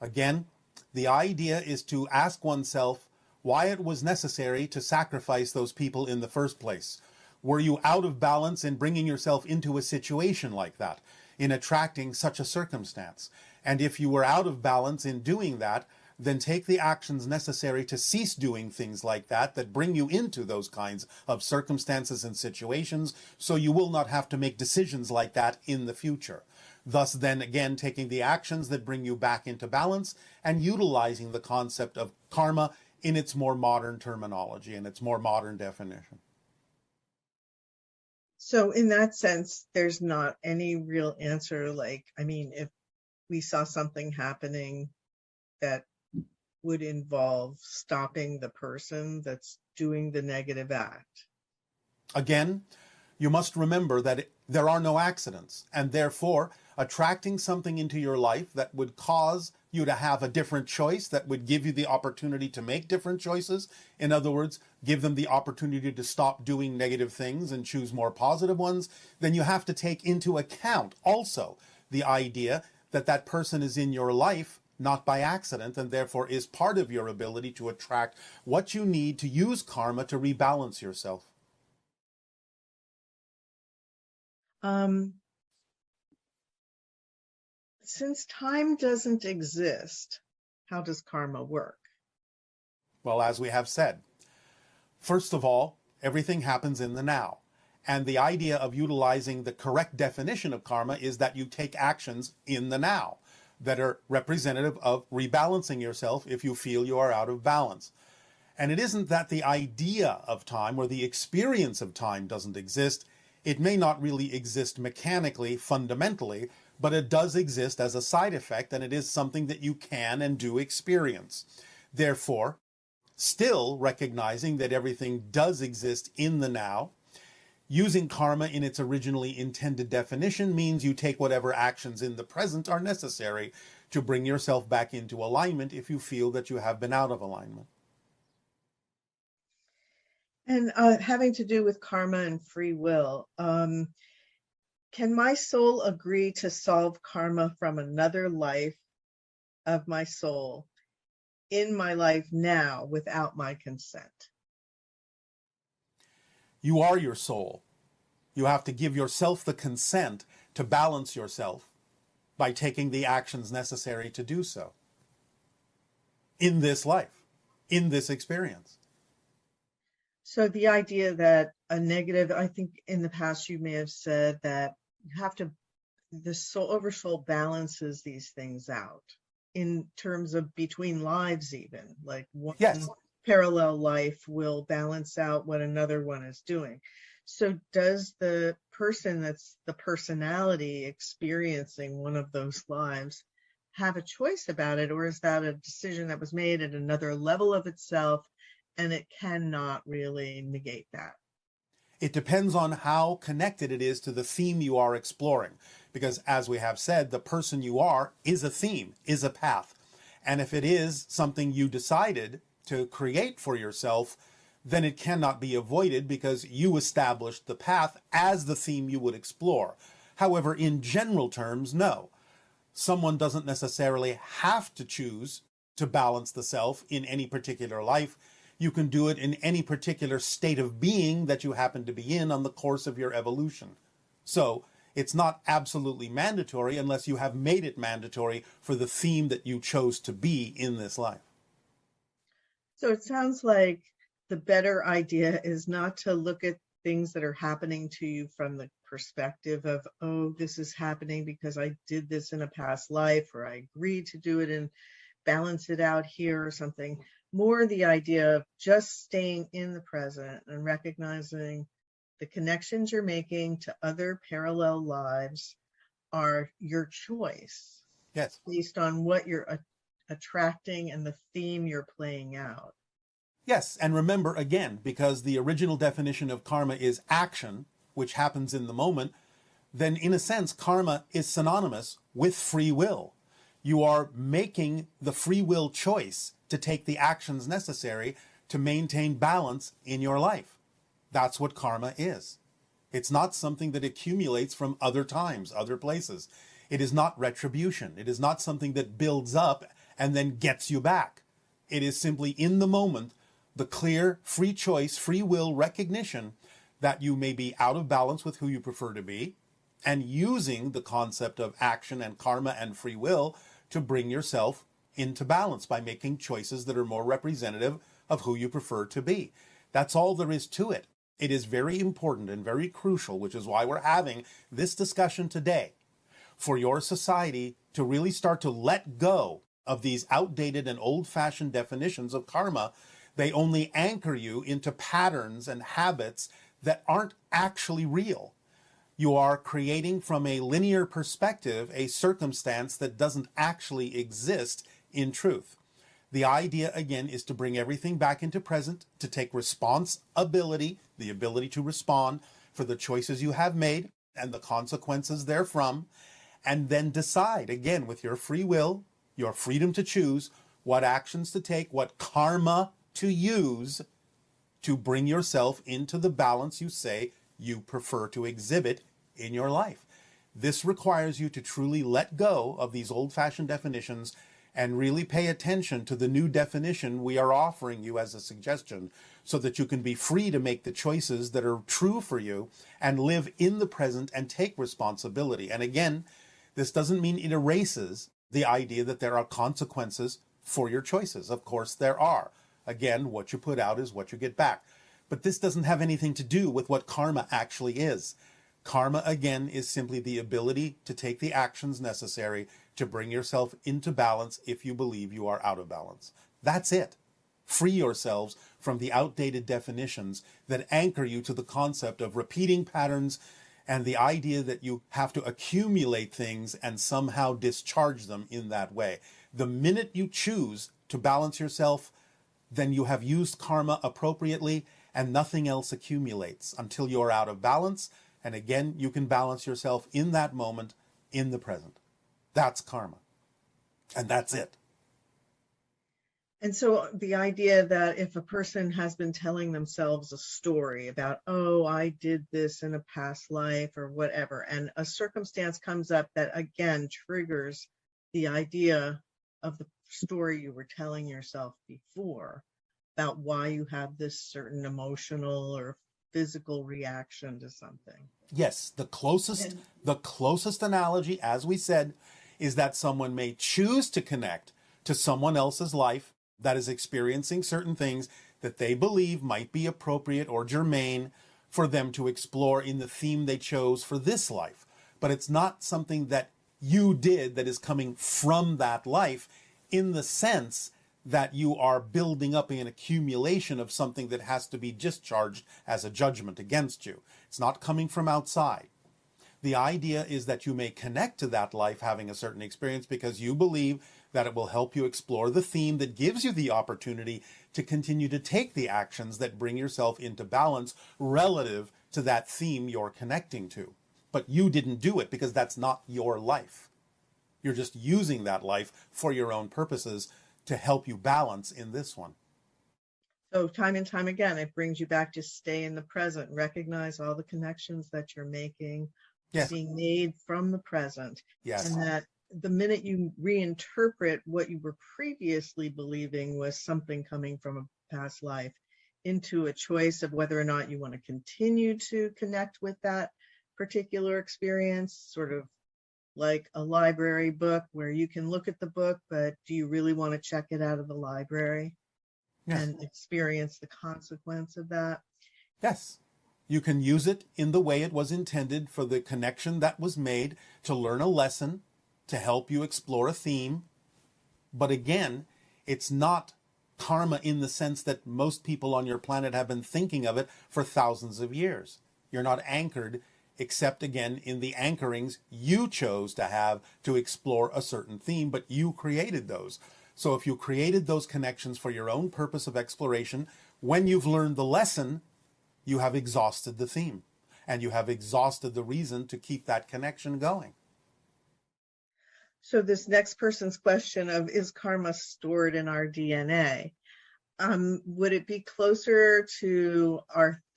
Again, the idea is to ask oneself why it was necessary to sacrifice those people in the first place. Were you out of balance in bringing yourself into a situation like that, in attracting such a circumstance? And if you were out of balance in doing that, then take the actions necessary to cease doing things like that that bring you into those kinds of circumstances and situations, so you will not have to make decisions like that in the future. Thus, then again, taking the actions that bring you back into balance and utilizing the concept of karma in its more modern terminology and its more modern definition. So in that sense, there's not any real answer. Like, I mean, if we saw something happening that would involve stopping the person that's doing the negative act. Again, you must remember that there are no accidents, and therefore attracting something into your life that would cause you to have a different choice, that would give you the opportunity to make different choices. In other words, give them the opportunity to stop doing negative things and choose more positive ones. Then you have to take into account also the idea that that person is in your life not by accident, and therefore is part of your ability to attract what you need to use karma to rebalance yourself. Since time doesn't exist, how does karma work? Well, as we have said, first of all, everything happens in the now. And the idea of utilizing the correct definition of karma is that you take actions in the now that are representative of rebalancing yourself if you feel you are out of balance. And it isn't that the idea of time or the experience of time doesn't exist. It may not really exist mechanically, fundamentally, but it does exist as a side effect, and it is something that you can and do experience. Therefore, still recognizing that everything does exist in the now, using karma in its originally intended definition means you take whatever actions in the present are necessary to bring yourself back into alignment if you feel that you have been out of alignment. And having to do with karma and free will, can my soul agree to solve karma from another life of my soul in my life now without my consent? You are your soul. You have to give yourself the consent to balance yourself by taking the actions necessary to do so in this life, in this experience. So the idea that a negative, I think in the past you may have said that you have to, the soul oversoul balances these things out in terms of between lives even, like one Yes. parallel life will balance out what another one is doing. So does the person that's the personality experiencing one of those lives have a choice about it, or is that a decision that was made at another level of itself and it cannot really negate that? It depends on how connected it is to the theme you are exploring. Because as we have said, the person you are is a theme, is a path. And if it is something you decided to create for yourself, then it cannot be avoided because you established the path as the theme you would explore. However, in general terms, no. Someone doesn't necessarily have to choose to balance the self in any particular life. You can do it in any particular state of being that you happen to be in on the course of your evolution. So it's not absolutely mandatory unless you have made it mandatory for the theme that you chose to be in this life. So it sounds like the better idea is not to look at things that are happening to you from the perspective of, oh, this is happening because I did this in a past life, or I agreed to do it and balance it out here or something. More the idea of just staying in the present and recognizing the connections you're making to other parallel lives are your choice. Yes. Based on what you're attracting and the theme you're playing out. Yes, and remember again, because the original definition of karma is action, which happens in the moment, then in a sense, karma is synonymous with free will. You are making the free will choice to take the actions necessary to maintain balance in your life. That's what karma is. It's not something that accumulates from other times, other places. It is not retribution. It is not something that builds up and then gets you back. It is simply in the moment, the clear, free choice, free will recognition that you may be out of balance with who you prefer to be, and using the concept of action and karma and free will to bring yourself into balance by making choices that are more representative of who you prefer to be. That's all there is to it. It is very important and very crucial, which is why we're having this discussion today, for your society to really start to let go of these outdated and old-fashioned definitions of karma. They only anchor you into patterns and habits that aren't actually real. You are creating from a linear perspective a circumstance that doesn't actually exist in truth. The idea, again, is to bring everything back into present, to take responsibility, the ability to respond for the choices you have made and the consequences therefrom, and then decide, again, with your free will, your freedom to choose, what actions to take, what karma to use to bring yourself into the balance you say you prefer to exhibit in your life. This requires you to truly let go of these old-fashioned definitions and really pay attention to the new definition we are offering you as a suggestion, so that you can be free to make the choices that are true for you and live in the present and take responsibility. And again, this doesn't mean it erases the idea that there are consequences for your choices. Of course there are. Again, what you put out is what you get back. But this doesn't have anything to do with what karma actually is. Karma, again, is simply the ability to take the actions necessary to bring yourself into balance if you believe you are out of balance. That's it. Free yourselves from the outdated definitions that anchor you to the concept of repeating patterns and the idea that you have to accumulate things and somehow discharge them in that way. The minute you choose to balance yourself, then you have used karma appropriately and nothing else accumulates until you're out of balance. And again, you can balance yourself in that moment, in the present. That's karma. And that's it. And so the idea that if a person has been telling themselves a story about, oh, I did this in a past life or whatever, and a circumstance comes up that again triggers the idea of the story you were telling yourself before about why you have this certain emotional or physical reaction to something. Yes, the closest analogy, as we said, is that someone may choose to connect to someone else's life that is experiencing certain things that they believe might be appropriate or germane for them to explore in the theme they chose for this life. But it's not something that you did that is coming from that life, in the sense that you are building up an accumulation of something that has to be discharged as a judgment against you. It's not coming from outside. The idea is that you may connect to that life having a certain experience because you believe that it will help you explore the theme that gives you the opportunity to continue to take the actions that bring yourself into balance relative to that theme you're connecting to. But you didn't do it because that's not your life. You're just using that life for your own purposes to help you balance in this one. So time and time again, it brings you back to stay in the present, recognize all the connections that you're making, Yes. being made from the present. Yes. And that the minute you reinterpret what you were previously believing was something coming from a past life into a choice of whether or not you want to continue to connect with that particular experience, sort of like a library book where you can look at the book, but do you really want to check it out of the library? Yes. And experience the consequence of that? Yes. You can use it in the way it was intended for the connection that was made to learn a lesson, to help you explore a theme. But again, it's not karma in the sense that most people on your planet have been thinking of it for thousands of years. You're not anchored, except again in the anchorings you chose to have to explore a certain theme, but you created those. So if you created those connections for your own purpose of exploration, when you've learned the lesson, you have exhausted the theme and you have exhausted the reason to keep that connection going. So this next person's question of, is karma stored in our DNA? Would it be closer to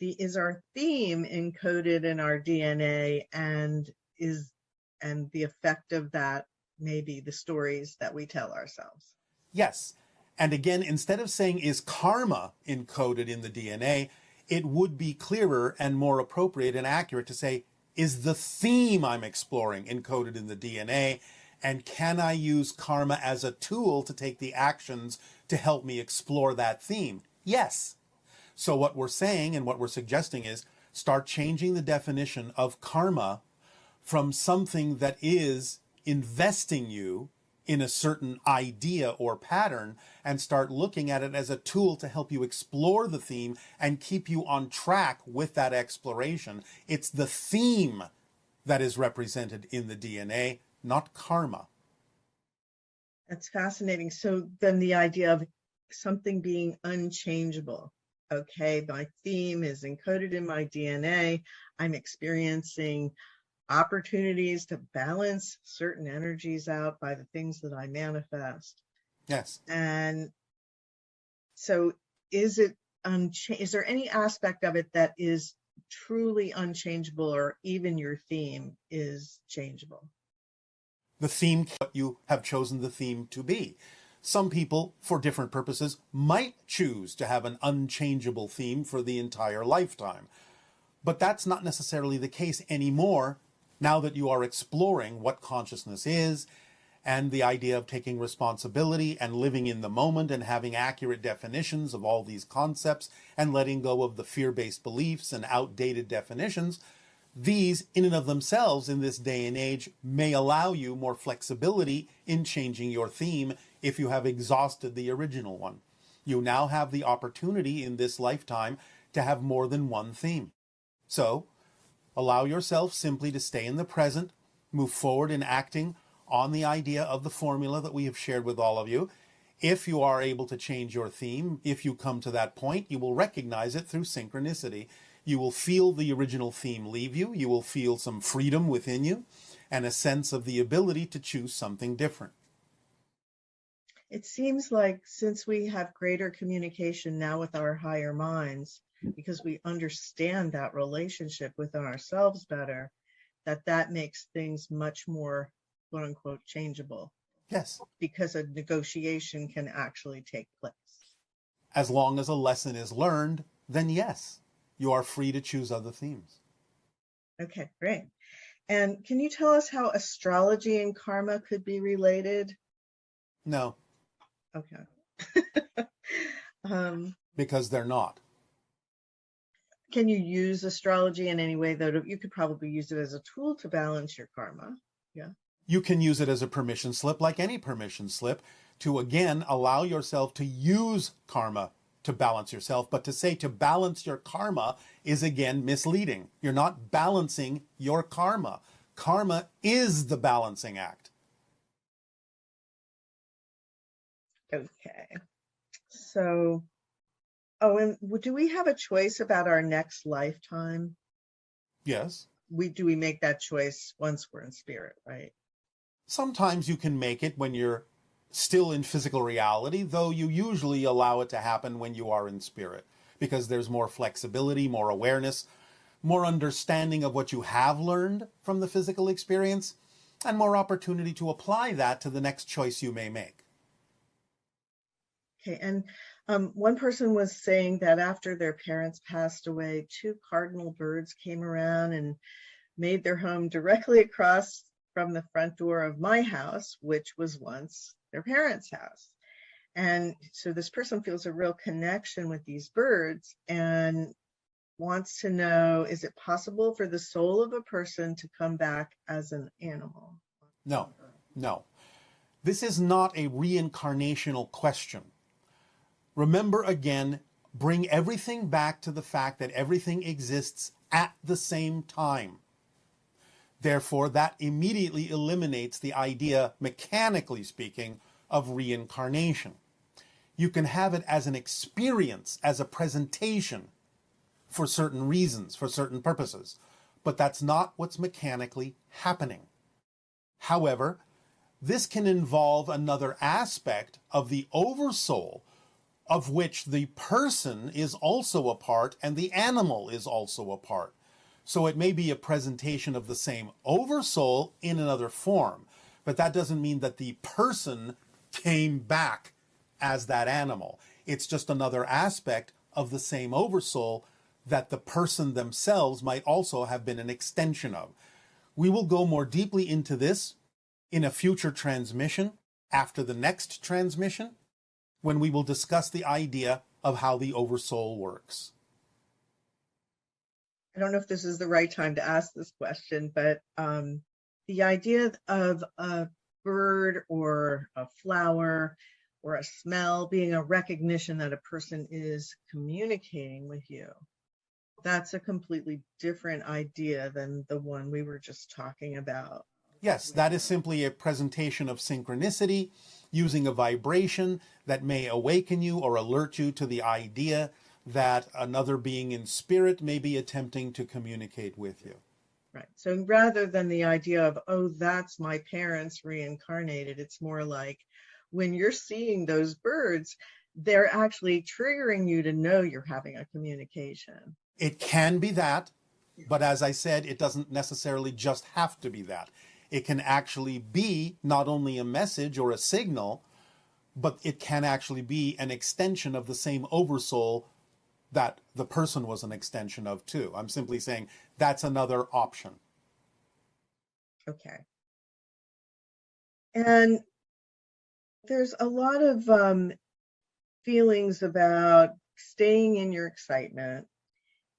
is our theme encoded in our DNA, and the effect of that maybe the stories that we tell ourselves? Yes. And again, instead of saying, is karma encoded in the DNA, it would be clearer and more appropriate and accurate to say, is the theme I'm exploring encoded in the DNA? And can I use karma as a tool to take the actions to help me explore that theme? Yes. So what we're saying and what we're suggesting is start changing the definition of karma from something that is investing you in a certain idea or pattern, and start looking at it as a tool to help you explore the theme and keep you on track with that exploration. It's the theme that is represented in the DNA, not karma. That's fascinating. So then the idea of something being unchangeable. Okay, my theme is encoded in my DNA. I'm experiencing opportunities to balance certain energies out by the things that I manifest. Yes. And so is there any aspect of it that is truly unchangeable, or even your theme is changeable? The theme, what you have chosen the theme to be. Some people, for different purposes, might choose to have an unchangeable theme for the entire lifetime. But that's not necessarily the case anymore now that you are exploring what consciousness is and the idea of taking responsibility and living in the moment and having accurate definitions of all these concepts and letting go of the fear-based beliefs and outdated definitions. These, in and of themselves, in this day and age, may allow you more flexibility in changing your theme if you have exhausted the original one. You now have the opportunity in this lifetime to have more than one theme. So, allow yourself simply to stay in the present, move forward in acting on the idea of the formula that we have shared with all of you. If you are able to change your theme, if you come to that point, you will recognize it through synchronicity. You will feel the original theme leave you. You will feel some freedom within you and a sense of the ability to choose something different. It seems like since we have greater communication now with our higher minds, because we understand that relationship within ourselves better, that makes things much more, quote unquote, changeable. Yes. Because a negotiation can actually take place. As long as a lesson is learned, then yes, you are free to choose other themes. Okay, great. And can you tell us how astrology and karma could be related? No. Okay. Because they're not. Can you use astrology in any way that you could probably use it as a tool to balance your karma? Yeah. You can use it as a permission slip, like any permission slip, to again allow yourself to use karma to balance yourself. But to say to balance your karma is again misleading. You're not balancing your karma. Karma is the balancing act. Okay. So, and do we have a choice about our next lifetime? Yes. Do we make that choice once we're in spirit, right? Sometimes you can make it when you're still in physical reality, though you usually allow it to happen when you are in spirit, because there's more flexibility, more awareness, more understanding of what you have learned from the physical experience, and more opportunity to apply that to the next choice you may make. Okay, and one person was saying that after their parents passed away, 2 cardinal birds came around and made their home directly across from the front door of my house, which was once their parents' house. And so this person feels a real connection with these birds and wants to know, is it possible for the soul of a person to come back as an animal? No. This is not a reincarnational question. Remember again, bring everything back to the fact that everything exists at the same time. Therefore, that immediately eliminates the idea, mechanically speaking, of reincarnation. You can have it as an experience, as a presentation, for certain reasons, for certain purposes, but that's not what's mechanically happening. However, this can involve another aspect of the oversoul, of which the person is also a part and the animal is also a part. So it may be a presentation of the same oversoul in another form, but that doesn't mean that the person came back as that animal. It's just another aspect of the same oversoul that the person themselves might also have been an extension of. We will go more deeply into this in a future transmission, after the next transmission, when we will discuss the idea of how the oversoul works. I don't know if this is the right time to ask this question, but the idea of a bird or a flower or a smell being a recognition that a person is communicating with you, that's a completely different idea than the one we were just talking about. Yes, that is simply a presentation of synchronicity using a vibration that may awaken you or alert you to the idea that another being in spirit may be attempting to communicate with you. Right. So rather than the idea of, oh, that's my parents reincarnated, it's more like when you're seeing those birds, they're actually triggering you to know you're having a communication. It can be that, but as I said, it doesn't necessarily just have to be that. It can actually be not only a message or a signal, but it can actually be an extension of the same oversoul that the person was an extension of too. I'm simply saying that's another option. Okay. And there's a lot of feelings about staying in your excitement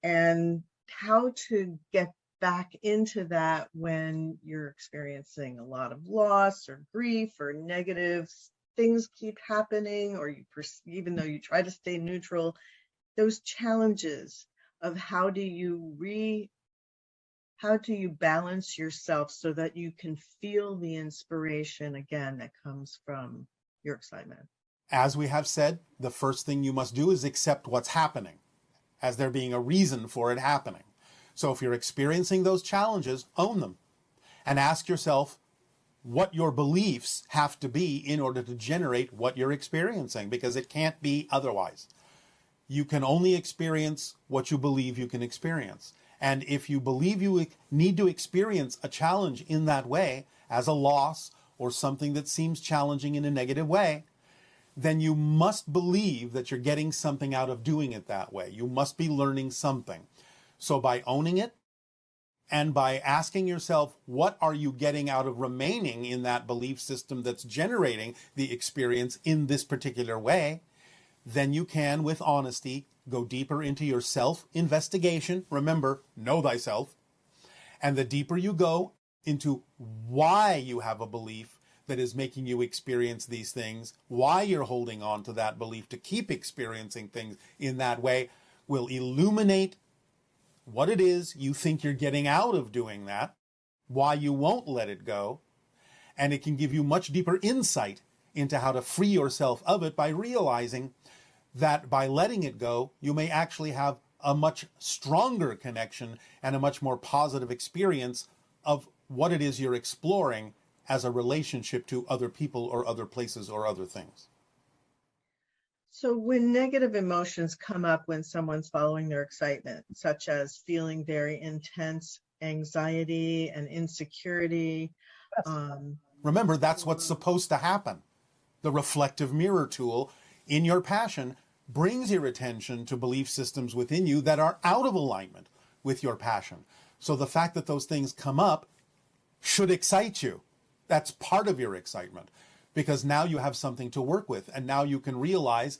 and how to get back into that when you're experiencing a lot of loss or grief or negative things keep happening, or even though you try to stay neutral, those challenges of how do you balance yourself so that you can feel the inspiration again that comes from your excitement? As we have said, the first thing you must do is accept what's happening as there being a reason for it happening. So if you're experiencing those challenges, own them and ask yourself what your beliefs have to be in order to generate what you're experiencing, because it can't be otherwise. You can only experience what you believe you can experience. And if you believe you need to experience a challenge in that way, as a loss or something that seems challenging in a negative way, then you must believe that you're getting something out of doing it that way. You must be learning something. So by owning it and by asking yourself, what are you getting out of remaining in that belief system that's generating the experience in this particular way, then you can, with honesty, go deeper into your self-investigation. Remember, know thyself. And the deeper you go into why you have a belief that is making you experience these things, why you're holding on to that belief to keep experiencing things in that way, will illuminate what it is you think you're getting out of doing that, why you won't let it go, and it can give you much deeper insight into how to free yourself of it by realizing that by letting it go, you may actually have a much stronger connection and a much more positive experience of what it is you're exploring as a relationship to other people or other places or other things. So when negative emotions come up when someone's following their excitement, such as feeling very intense anxiety and insecurity. Remember, that's what's supposed to happen. The reflective mirror tool in your passion brings your attention to belief systems within you that are out of alignment with your passion. So the fact that those things come up should excite you. That's part of your excitement, because now you have something to work with, and now you can realize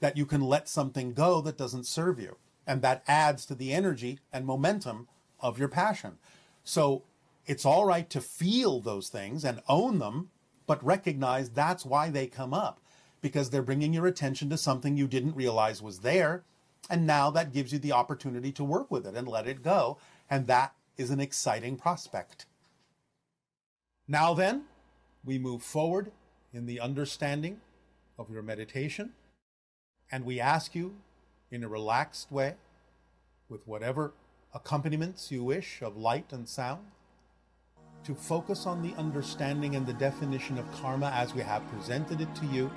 that you can let something go that doesn't serve you, and that adds to the energy and momentum of your passion. So it's all right to feel those things and own them, but recognize that's why they come up, because they're bringing your attention to something you didn't realize was there, and now that gives you the opportunity to work with it and let it go, and that is an exciting prospect. Now then, we move forward in the understanding of your meditation, and we ask you in a relaxed way, with whatever accompaniments you wish of light and sound, to focus on the understanding and the definition of karma as we have presented it to you,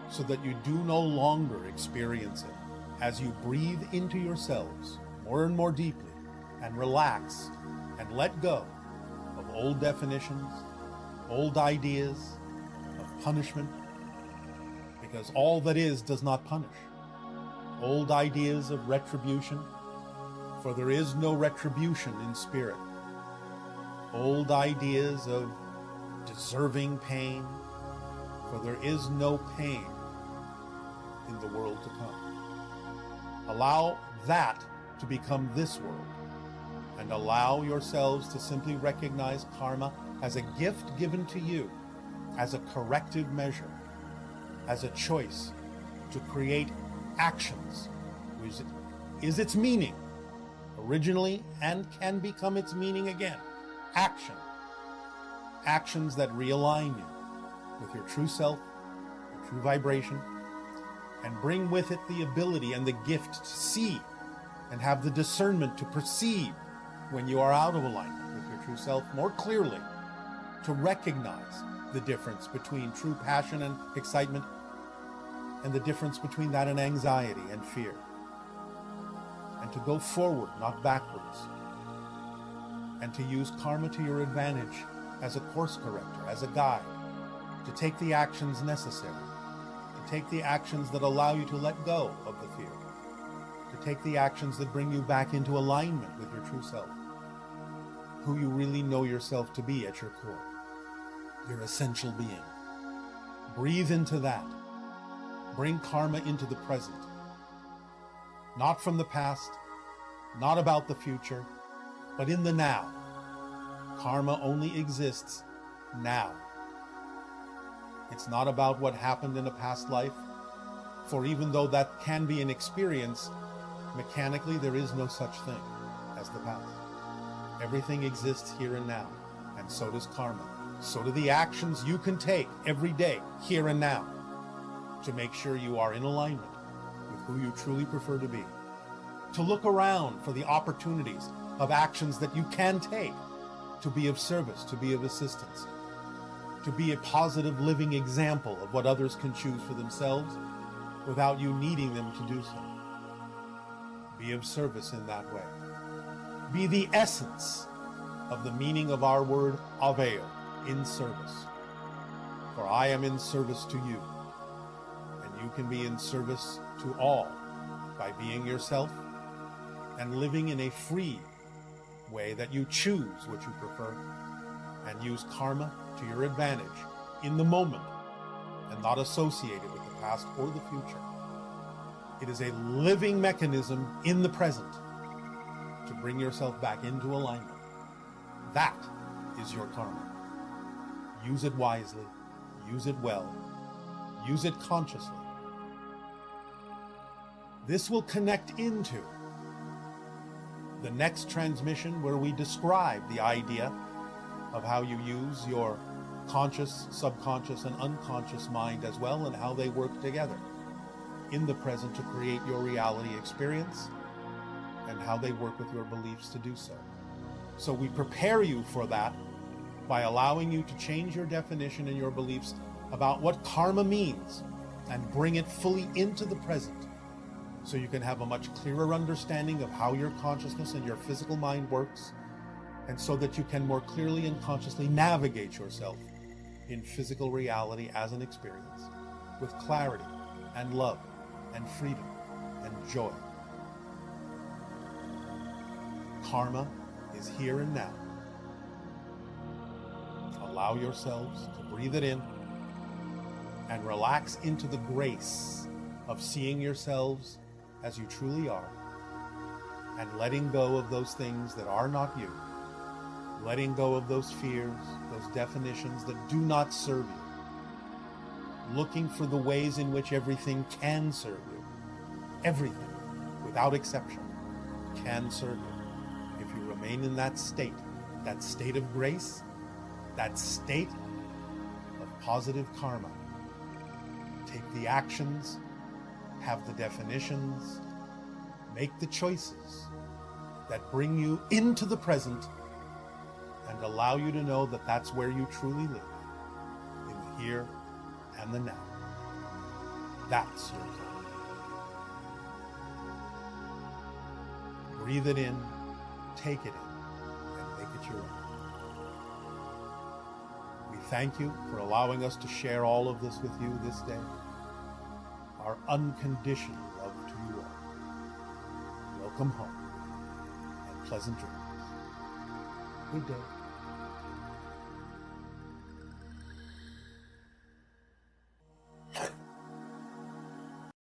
so that you do no longer experience it as you breathe into yourselves more and more deeply and relax and let go of old definitions, old ideas of punishment, because all that is does not punish. Old ideas of retribution, for there is no retribution in spirit. Old ideas of deserving pain, for there is no pain in the world to come. Allow that to become this world, and allow yourselves to simply recognize karma as a gift given to you, as a corrective measure, as a choice to create actions, which is its meaning originally and can become its meaning again. Action. Actions that realign you with your true self, your true vibration, and bring with it the ability and the gift to see and have the discernment to perceive when you are out of alignment with your true self more clearly to recognize the difference between true passion and excitement and the difference between that and anxiety and fear. And to go forward, not backwards. And to use karma to your advantage as a course corrector, as a guide, to take the actions necessary, to take the actions that allow you to let go of the fear, to take the actions that bring you back into alignment with your true self, who you really know yourself to be at your core, your essential being. Breathe into that. Bring karma into the present. Not from the past, not about the future, but in the now. Karma only exists now. It's not about what happened in a past life, for even though that can be an experience, mechanically there is no such thing as the past. Everything exists here and now, and so does karma. So do the actions you can take every day, here and now, to make sure you are in alignment with who you truly prefer to be. To look around for the opportunities of actions that you can take to be of service, to be of assistance, to be a positive living example of what others can choose for themselves without you needing them to do so. Be of service in that way. Be the essence of the meaning of our word aveo, in service. For I am in service to you, and you can be in service to all by being yourself and living in a free way that you choose what you prefer and use karma to your advantage in the moment and not associated with the past or the future. It is a living mechanism in the present to bring yourself back into alignment. That is your karma. Use it wisely, use it well, use it consciously. This will connect into the next transmission where we describe the idea of how you use your conscious, subconscious, and unconscious mind as well, and how they work together in the present to create your reality experience, and how they work with your beliefs to do so. So we prepare you for that by allowing you to change your definition and your beliefs about what karma means and bring it fully into the present, so you can have a much clearer understanding of how your consciousness and your physical mind works, and so that you can more clearly and consciously navigate yourself in physical reality as an experience with clarity and love and freedom and joy. Karma is here and now. Allow yourselves to breathe it in and relax into the grace of seeing yourselves as you truly are, and letting go of those things that are not you, letting go of those fears, those definitions that do not serve you, looking for the ways in which everything can serve you. Everything, without exception, can serve you. If you remain in that state of grace, that state of positive karma, take the actions, have the definitions, make the choices that bring you into the present and allow you to know that that's where you truly live, in the here and the now. That's your karma. Breathe it in, take it in, and make it your own. We thank you for allowing us to share all of this with you this day. Our unconditional love to you all. Welcome home and pleasant dreams. Good day.